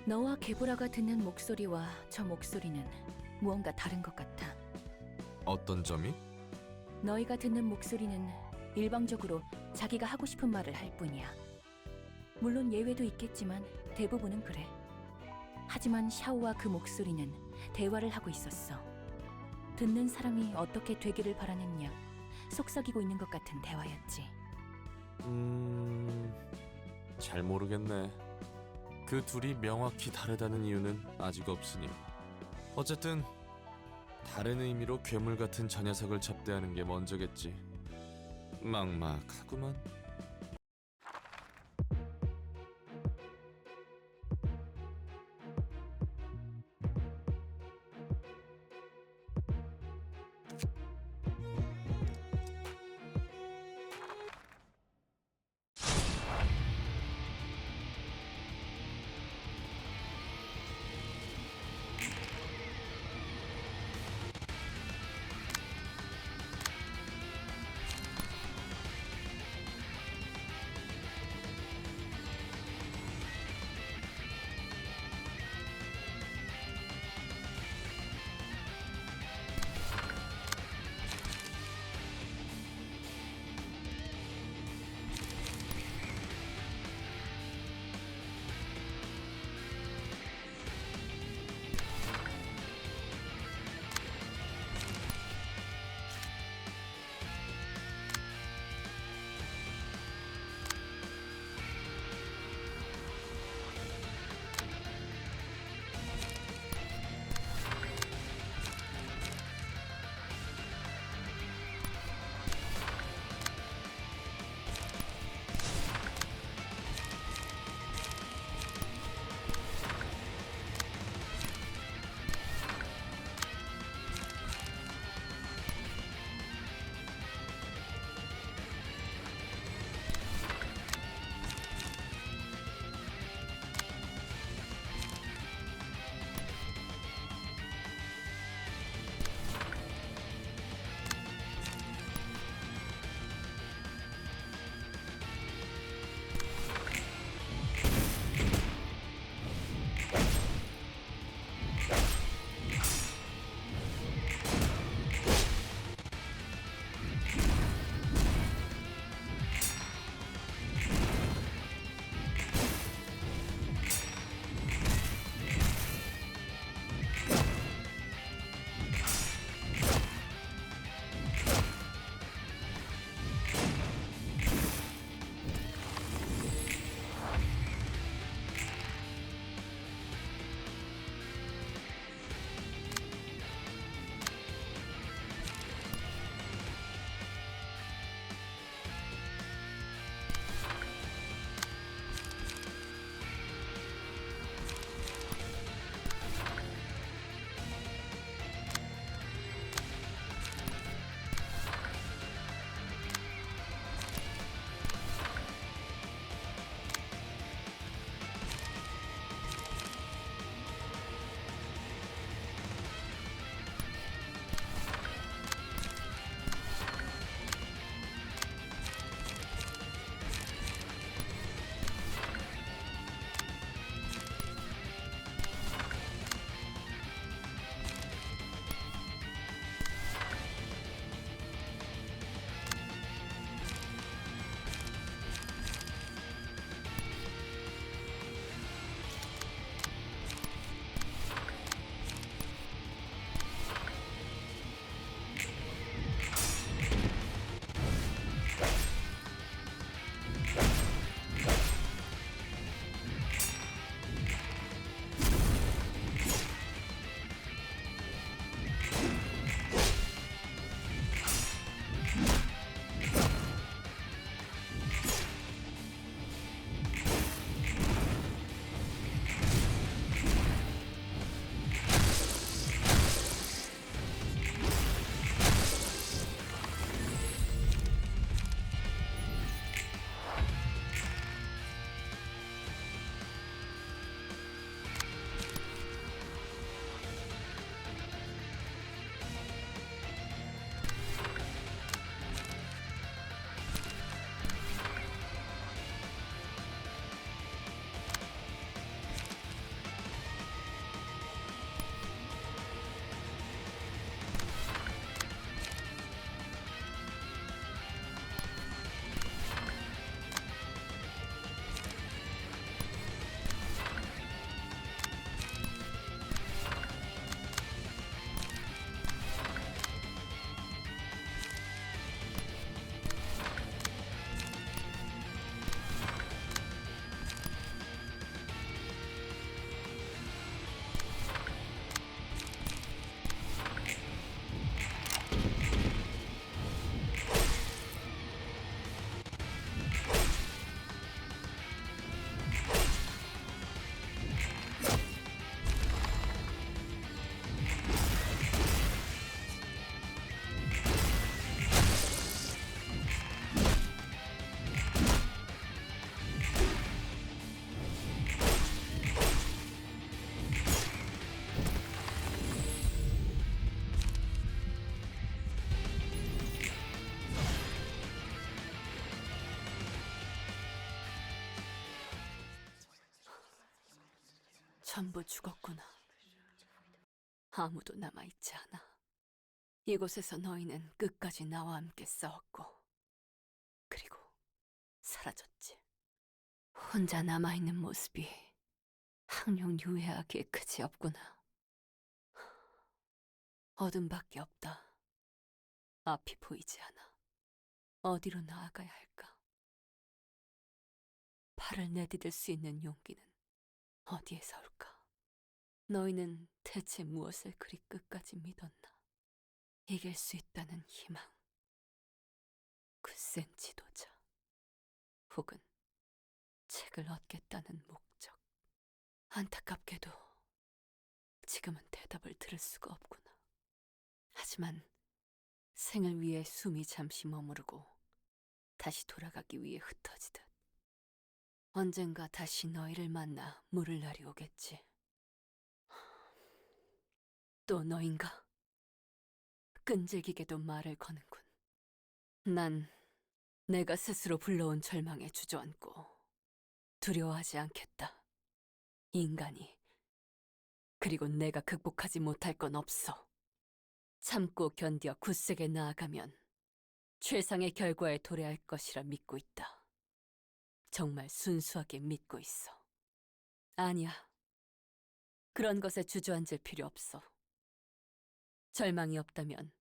너와 게보라가 듣는 목소리와 저 목소리는 무언가 다른 것 같아. 어떤 점이? 너희가 듣는 목소리는 일방적으로 자기가 하고 싶은 말을 할 뿐이야. 물론 예외도 있겠지만 대부분은 그래. 하지만 샤오와 그 목소리는 대화를 하고 있었어. 듣는 사람이 어떻게 되기를 바라느냐 속삭이고 있는 것 같은 대화였지. 잘 모르겠네. 그 둘이 명확히 다르다는 이유는 아직 없으니. 어쨌든 다른 의미로 괴물 같은 저 녀석을 접대하는 게 먼저겠지. 막막하구만. 전부 죽었구나. 아무도 남아있지 않아. 이곳에서 너희는 끝까지 나와 함께 싸웠고, 그리고 사라졌지. 혼자 남아있는 모습이 항룡 유해하기에 그지 없구나. 어둠밖에 없다. 앞이 보이지 않아. 어디로 나아가야 할까? 팔을 내디딜 수 있는 용기는 어디에서 올까? 너희는 대체 무엇을 그리 끝까지 믿었나? 이길 수 있다는 희망, 굳센 지도자, 혹은 책을 얻겠다는 목적. 안타깝게도 지금은 대답을 들을 수가 없구나. 하지만 생을 위해 숨이 잠시 머무르고 다시 돌아가기 위해 흩어지듯 언젠가 다시 너희를 만나 물을 날이 오겠지. 또 너인가? 끈질기게도 말을 거는군. 난 내가 스스로 불러온 절망에 주저앉고 두려워하지 않겠다. 인간이. 그리고 내가 극복하지 못할 건 없어. 참고 견디어 굳세게 나아가면 최상의 결과에 도래할 것이라 믿고 있다. 정말 순수하게 믿고 있어. 아니야. 그런 것에 주저앉을 필요 없어. 절망이 없다면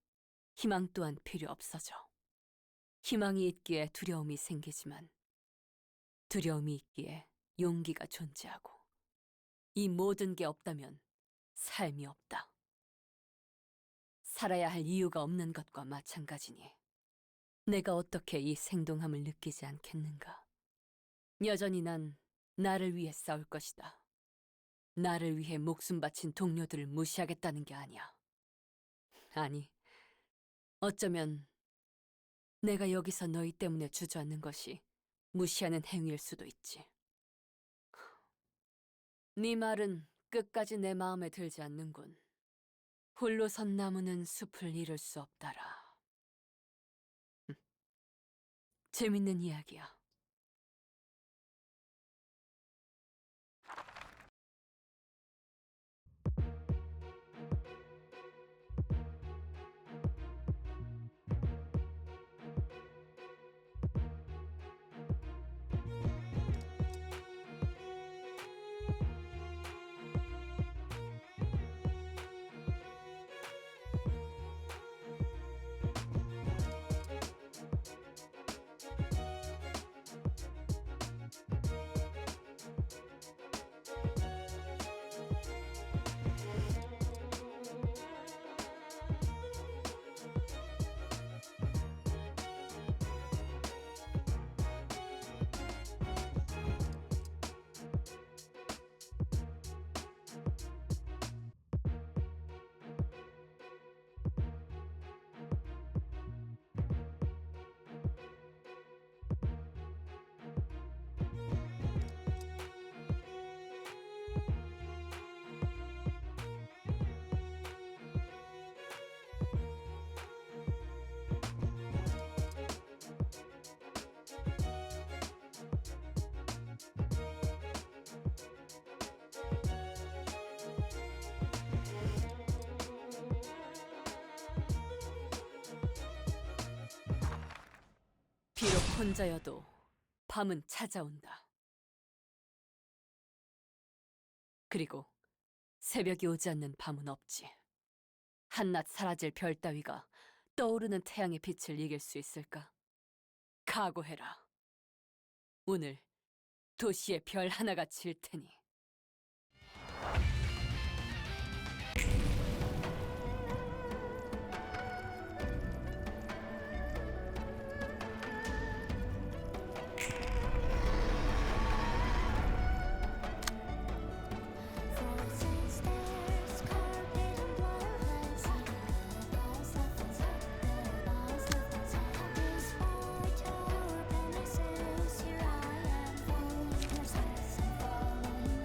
희망 또한 필요 없어져. 희망이 있기에 두려움이 생기지만 두려움이 있기에 용기가 존재하고 이 모든 게 없다면 삶이 없다. 살아야 할 이유가 없는 것과 마찬가지니 내가 어떻게 이 생동함을 느끼지 않겠는가? 여전히 난 나를 위해 싸울 것이다. 나를 위해 목숨 바친 동료들을 무시하겠다는 게 아니야. 아니, 어쩌면 내가 여기서 너희 때문에 주저앉는 것이 무시하는 행위일 수도 있지. 네 말은 끝까지 내 마음에 들지 않는군. 홀로 선 나무는 숲을 이룰 수 없다라. 재밌는 이야기야. 비록 혼자여도 밤은 찾아온다. 그리고 새벽이 오지 않는 밤은 없지. 한낮 사라질 별 따위가 떠오르는 태양의 빛을 이길 수 있을까? 각오해라. 오늘 도시의 별 하나가 질 테니. Here I am, following your steps and following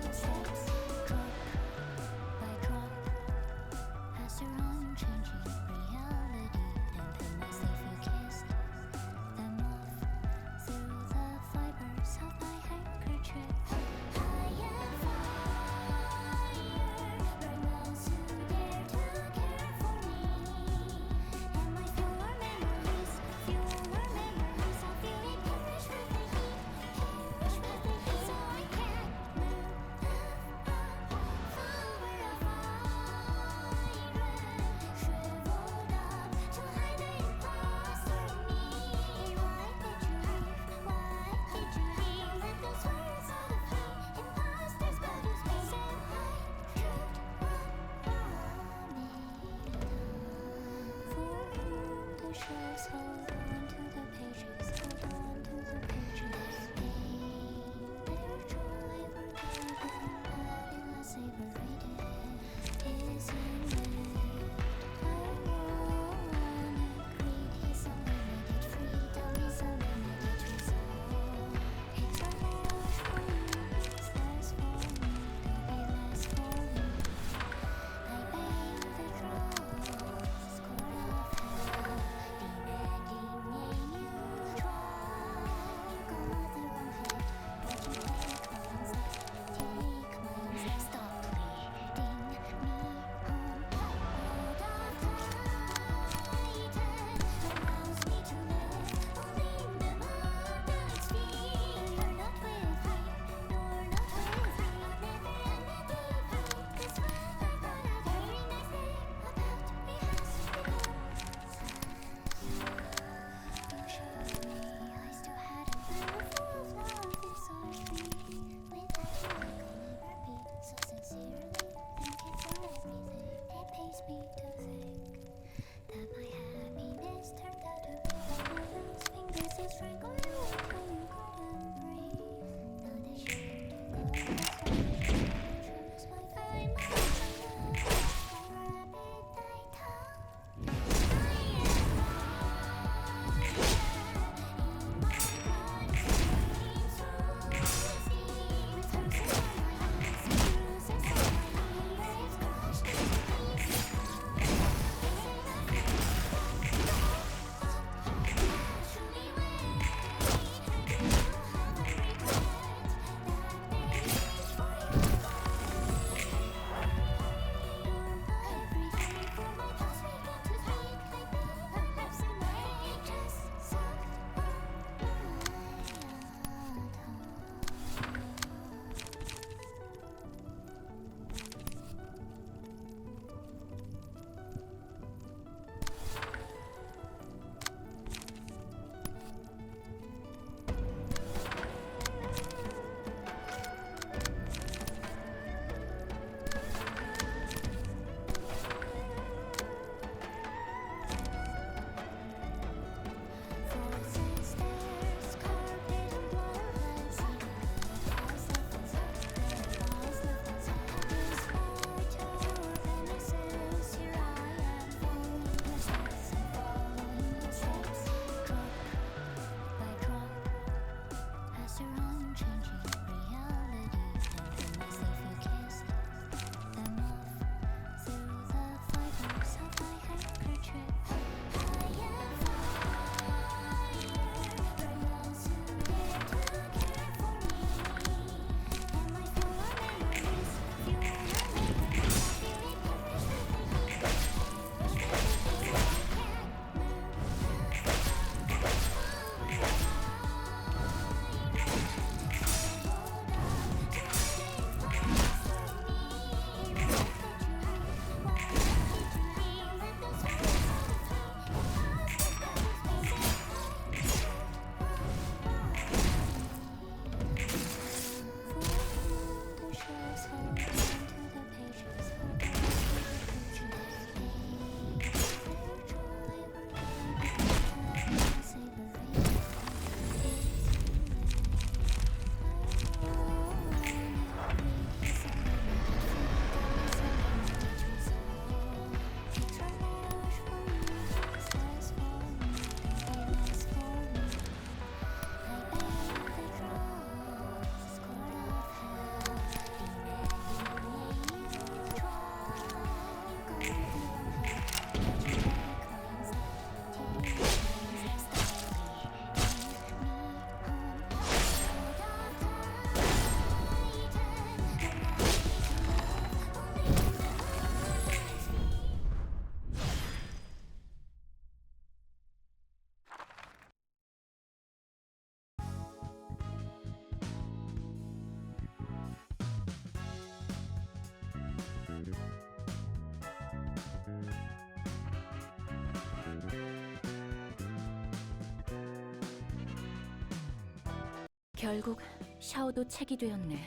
결국 샤오도 책이 되었네.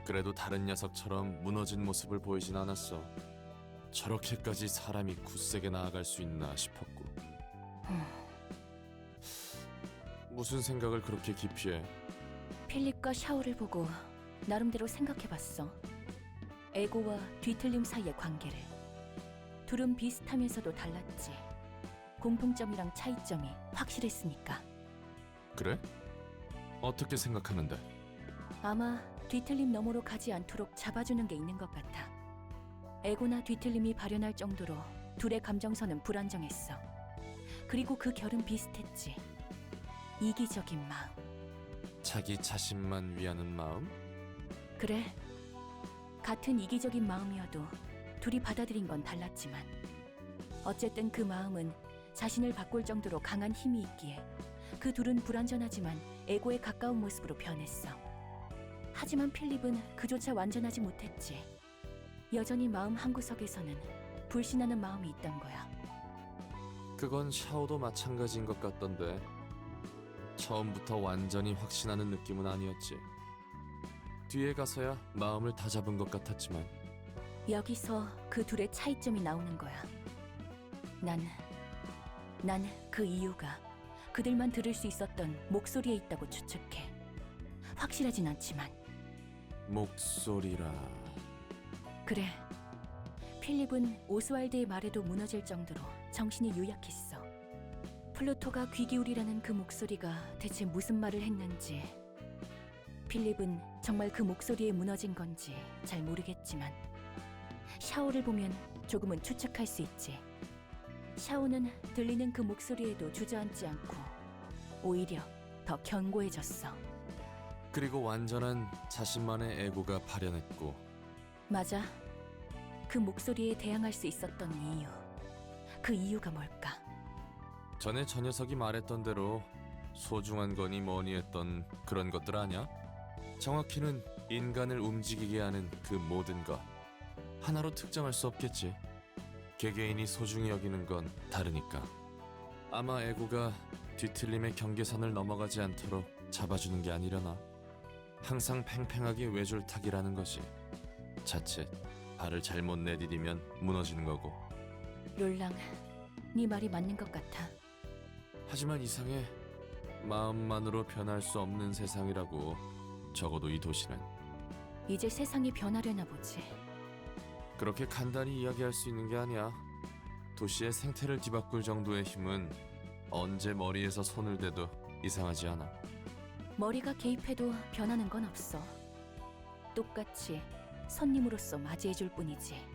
그래도 다른 녀석처럼 무너진 모습을 보이진 않았어. 저렇게까지 사람이 굳세게 나아갈 수 있나 싶었고. 무슨 생각을 그렇게 깊이 해? 필립과 샤오를 보고 나름대로 생각해봤어. 에고와 뒤틀림 사이의 관계를. 둘은 비슷하면서도 달랐지. 공통점이랑 차이점이 확실했으니까. 그래? 어떻게 생각하는데? 아마 뒤틀림 너머로 가지 않도록 잡아주는 게 있는 것 같아. 에고나 뒤틀림이 발현할 정도로 둘의 감정선은 불안정했어. 그리고 그 결은 비슷했지. 이기적인 마음. 자기 자신만 위하는 마음? 그래. 같은 이기적인 마음이어도 둘이 받아들인 건 달랐지만 어쨌든 그 마음은 자신을 바꿀 정도로 강한 힘이 있기에 그 둘은 불완전하지만 에고에 가까운 모습으로 변했어. 하지만 필립은 그조차 완전하지 못했지. 여전히 마음 한구석에서는 불신하는 마음이 있던 거야. 그건 샤오도 마찬가지인 것 같던데. 처음부터 완전히 확신하는 느낌은 아니었지. 뒤에 가서야 마음을 다잡은 것 같았지만. 여기서 그 둘의 차이점이 나오는 거야. 난 그 이유가 그들만 들을 수 있었던 목소리에 있다고 추측해. 확실하진 않지만. 목소리라. 그래. 필립은 오스왈드의 말에도 무너질 정도로 정신이 유약했어. 플루토가 귀 기울이라는 그 목소리가 대체 무슨 말을 했는지, 필립은 정말 그 목소리에 무너진 건지 잘 모르겠지만 샤오를 보면 조금은 추측할 수 있지. 샤오는 들리는 그 목소리에도 주저앉지 않고 오히려 더 견고해졌어. 그리고 완전한 자신만의 에고가 발현했고. 맞아. 그 목소리에 대항할 수 있었던 이유. 그 이유가 뭘까? 전에 저 녀석이 말했던 대로 소중한 거니 뭐니 했던 그런 것들 아냐? 정확히는 인간을 움직이게 하는 그 모든 것. 하나로 특정할 수 없겠지. 개개인이 소중히 여기는 건 다르니까. 아마 에고가 뒤틀림의 경계선을 넘어가지 않도록 잡아주는 게 아니려나. 항상 팽팽하게 외줄타기라는 것이. 자칫 발을 잘못 내디디면 무너지는 거고. 롤랑, 네 말이 맞는 것 같아. 하지만 이상해. 마음만으로 변할 수 없는 세상이라고. 적어도 이 도시는. 이제 세상이 변하려나 보지. 그렇게 간단히 이야기할 수 있는 게 아니야. 도시의 생태를 뒤바꿀 정도의 힘은 언제 머리에서 손을 대도 이상하지 않아. 머리가 개입해도 변하는 건 없어. 똑같이 손님으로서 맞이해줄 뿐이지.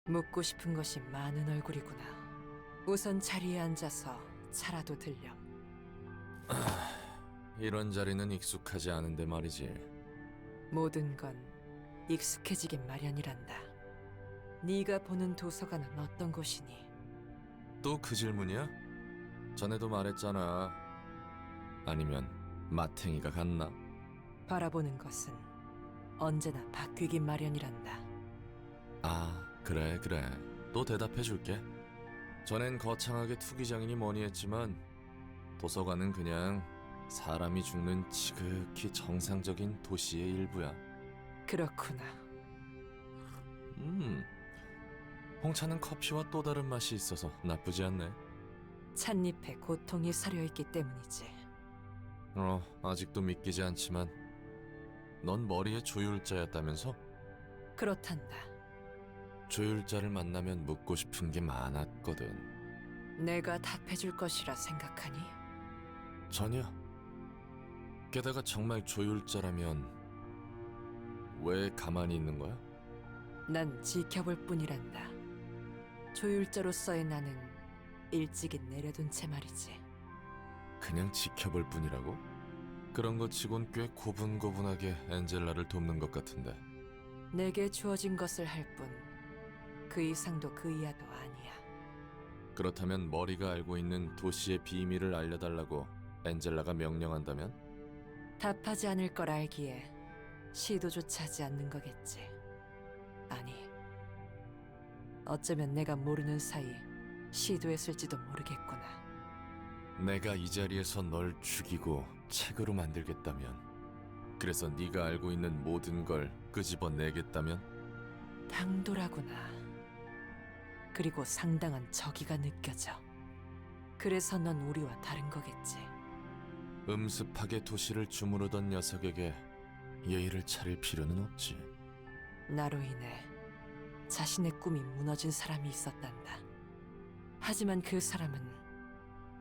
묻고 싶은 것이 많은 얼굴이구나. 우선 자리에 앉아서 차라도 들려. 이런 자리는 익숙하지 않은데 말이지. 모든 건 익숙해지긴 마련이란다. 네가 보는 도서관은 어떤 곳이니? 또 그 질문이야? 전에도 말했잖아. 아니면 마탱이가 같나? 바라보는 것은 언제나 바뀌긴 마련이란다. 아, 그래. 또 대답해 줄게. 전엔 거창하게 투기장이니 뭐니 했지만 도서관은 그냥 사람이 죽는 지극히 정상적인 도시의 일부야. 그렇구나. 홍차는 커피와 또 다른 맛이 있어서 나쁘지 않네. 찻잎에 고통이 서려있기 때문이지. 아직도 믿기지 않지만 넌 머리에 조율자였다면서? 그렇단다. 조율자를 만나면 묻고 싶은 게 많았거든. 내가 답해줄 것이라 생각하니? 전혀. 게다가 정말 조율자라면 왜 가만히 있는 거야? 난 지켜볼 뿐이란다. 조율자로서의 나는 일찍이 내려둔 채 말이지. 그냥 지켜볼 뿐이라고? 그런 것 치곤 꽤 고분고분하게 엔젤라를 돕는 것 같은데. 내게 주어진 것을 할 뿐, 그 이상도 그 이하도 아니야. 그렇다면 머리가 알고 있는 도시의 비밀을 알려달라고 엔젤라가 명령한다면? 답하지 않을 걸 알기에 시도조차 하지 않는 거겠지. 아니, 어쩌면 내가 모르는 사이 시도했을지도 모르겠구나. 내가 이 자리에서 널 죽이고 책으로 만들겠다면, 그래서 네가 알고 있는 모든 걸 끄집어내겠다면? 당돌하구나. 그리고 상당한 적의가 느껴져. 그래서 넌 우리와 다른 거겠지. 음습하게 도시를 주무르던 녀석에게 예의를 차릴 필요는 없지. 나로 인해 자신의 꿈이 무너진 사람이 있었단다. 하지만 그 사람은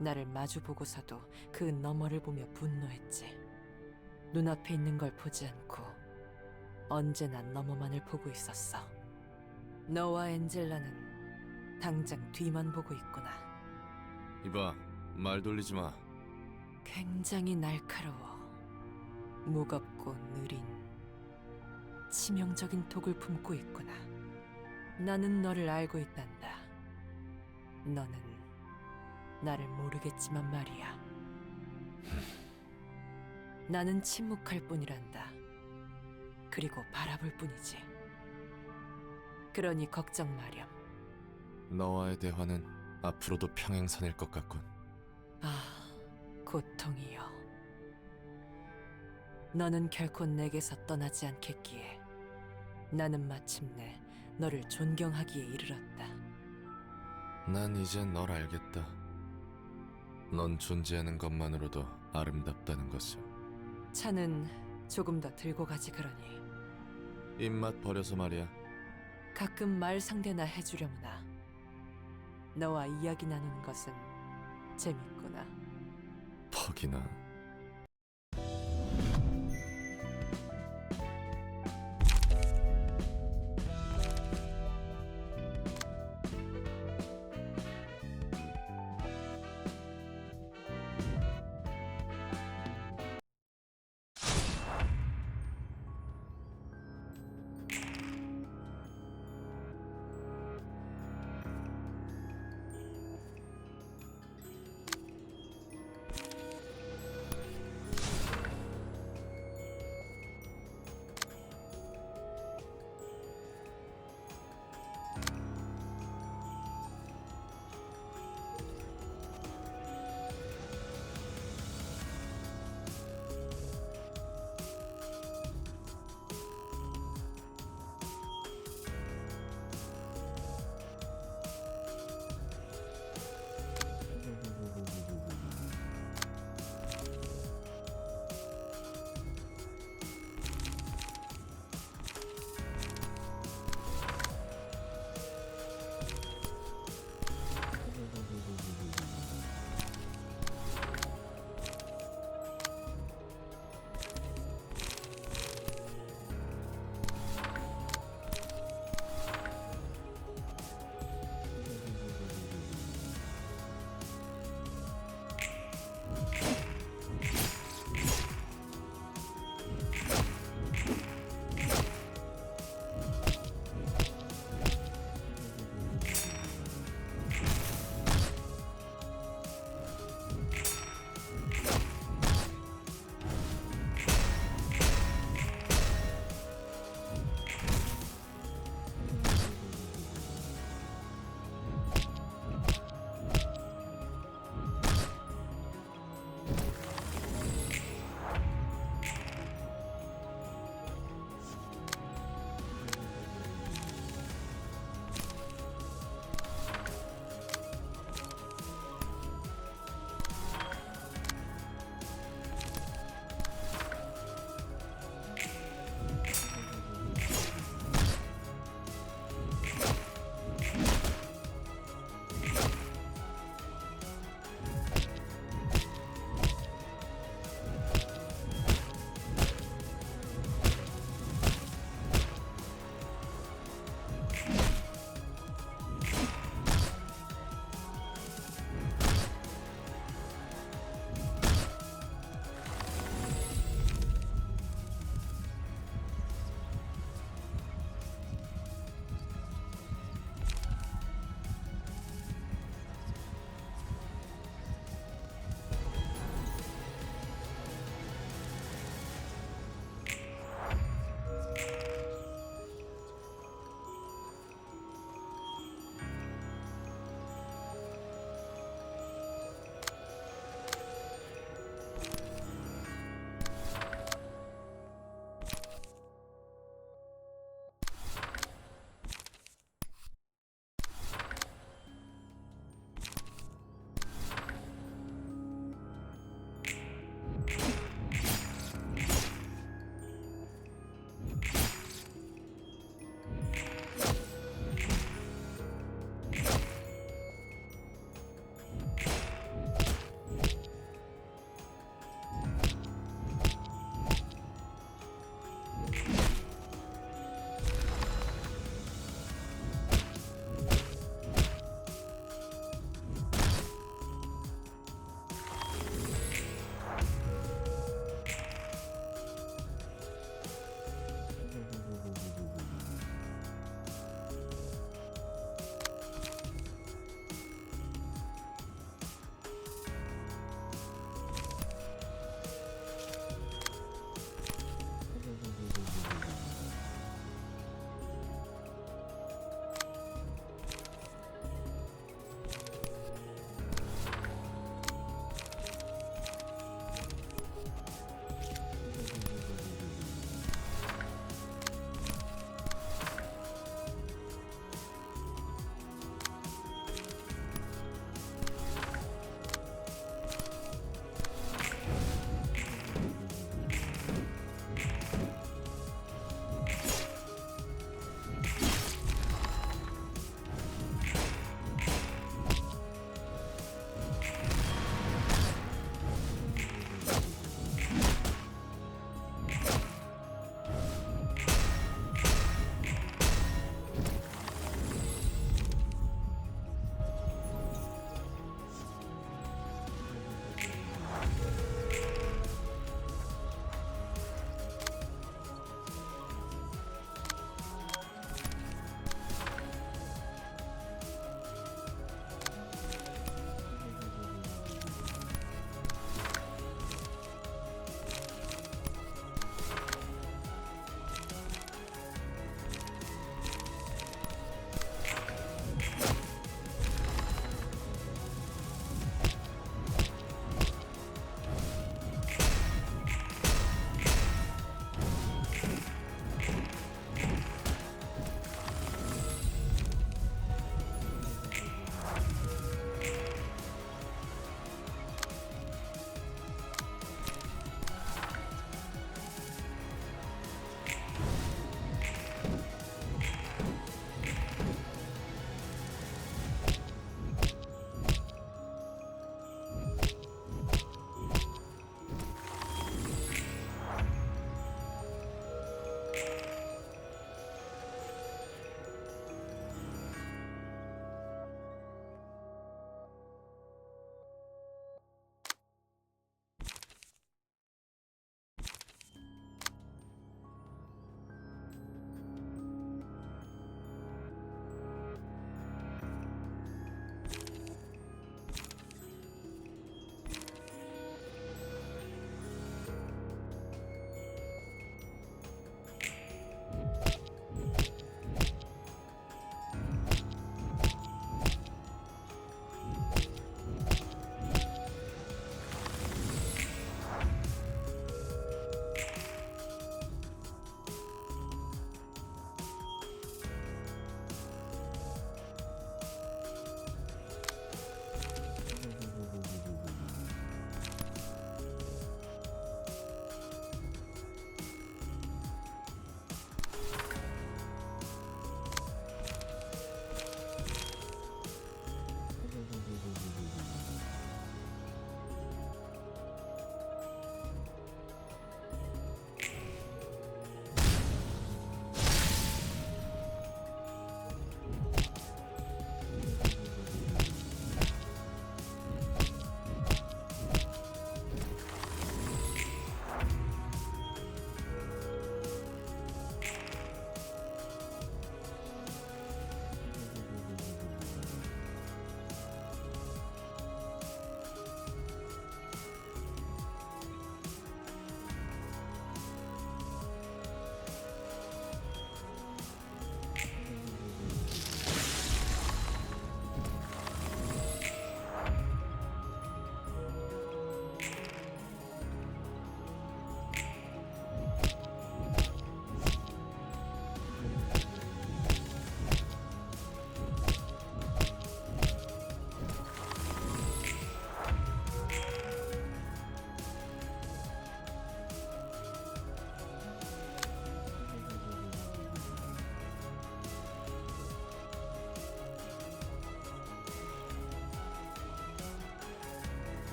나를 마주보고서도 그 너머를 보며 분노했지. 눈앞에 있는 걸 보지 않고 언제나 너머만을 보고 있었어. 너와 엔젤라는 당장 뒤만 보고 있구나. 이봐, 말 돌리지 마. 굉장히 날카로워. 무겁고 느린 치명적인 독을 품고 있구나. 나는 너를 알고 있단다. 너는 나를 모르겠지만 말이야. 나는 침묵할 뿐이란다. 그리고 바라볼 뿐이지. 그러니 걱정 마렴. 너와의 대화는 앞으로도 평행선일 것 같군. 아, 고통이여. 너는 결코 내게서 떠나지 않겠기에 나는 마침내 너를 존경하기에 이르렀다. 난 이제 널 알겠다. 넌 존재하는 것만으로도 아름답다는 것을. 차는 조금 더 들고 가지 그러니. 입맛 버려서 말이야. 가끔 말 상대나 해주려무나. 너와 이야기 나누는 것은 재밌구나. 퍽이나.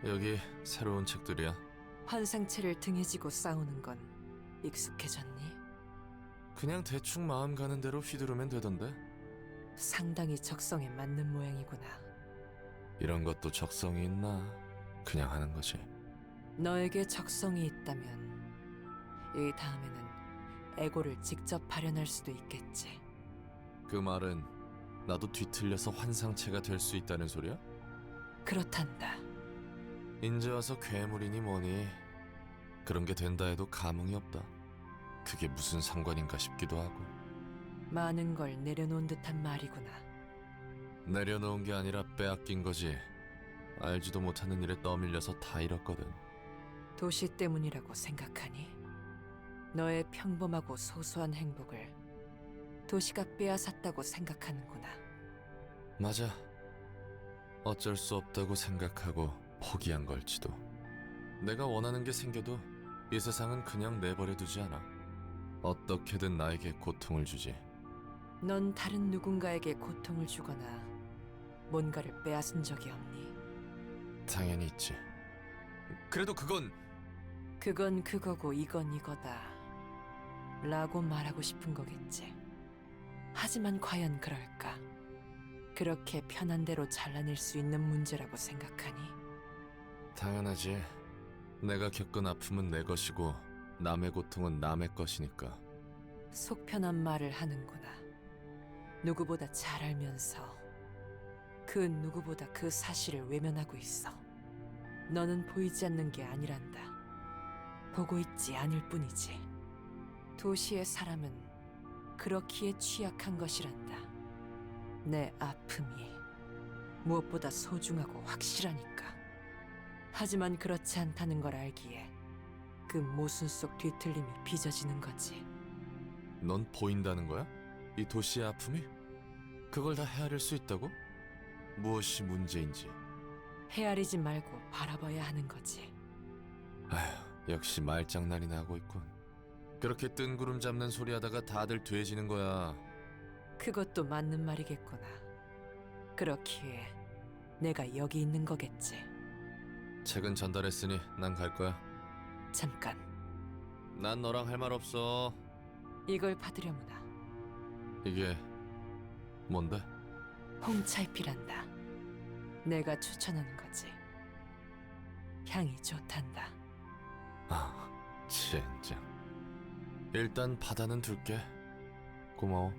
여기 새로운 책들이야. 환상체를 등에 지고 싸우는 건 익숙해졌니? 그냥 대충 마음 가는 대로 휘두르면 되던데. 상당히 적성에 맞는 모양이구나. 이런 것도 적성이 있나? 그냥 하는 거지. 너에게 적성이 있다면 이 다음에는 에고를 직접 발현할 수도 있겠지. 그 말은 나도 뒤틀려서 환상체가 될 수 있다는 소리야? 그렇단다. 인제 와서 괴물이니 뭐니 그런 게 된다 해도 감흥이 없다. 그게 무슨 상관인가 싶기도 하고. 많은 걸 내려놓은 듯한 말이구나. 내려놓은 게 아니라 빼앗긴 거지. 알지도 못하는 일에 떠밀려서 다 잃었거든. 도시 때문이라고 생각하니? 너의 평범하고 소소한 행복을 도시가 빼앗았다고 생각하는구나. 맞아. 어쩔 수 없다고 생각하고 포기한 걸지도. 내가 원하는 게 생겨도 이 세상은 그냥 내버려 두지 않아. 어떻게든 나에게 고통을 주지. 넌 다른 누군가에게 고통을 주거나 뭔가를 빼앗은 적이 없니? 당연히 있지. 그래도 그건 그건 그거고 이건 이거다 라고 말하고 싶은 거겠지. 하지만 과연 그럴까? 그렇게 편한 대로 잘라낼 수 있는 문제라고 생각하니? 당연하지. 내가 겪은 아픔은 내 것이고 남의 고통은 남의 것이니까. 속 편한 말을 하는구나. 누구보다 잘 알면서 그 누구보다 그 사실을 외면하고 있어. 너는 보이지 않는 게 아니란다. 보고 있지 않을 뿐이지. 도시의 사람은 그렇기에 취약한 것이란다. 내 아픔이 무엇보다 소중하고 확실하니까. 하지만 그렇지 않다는 걸 알기에 그 모순 속 뒤틀림이 빚어지는 거지. 넌 보인다는 거야? 이 도시의 아픔이? 그걸 다 헤아릴 수 있다고? 무엇이 문제인지. 헤아리지 말고 바라봐야 하는 거지. 아휴, 역시 말장난이나 하고 있군. 그렇게 뜬구름 잡는 소리 하다가 다들 돼지는 거야. 그것도 맞는 말이겠구나. 그렇기에 내가 여기 있는 거겠지. 책은 전달했으니 난 갈 거야. 잠깐, 난 너랑 할 말 없어. 이걸 받으려무나. 이게 뭔데? 홍차잎이란다. 내가 추천하는 거지. 향이 좋단다. 아, 젠장. 일단 받아는 둘게. 고마워.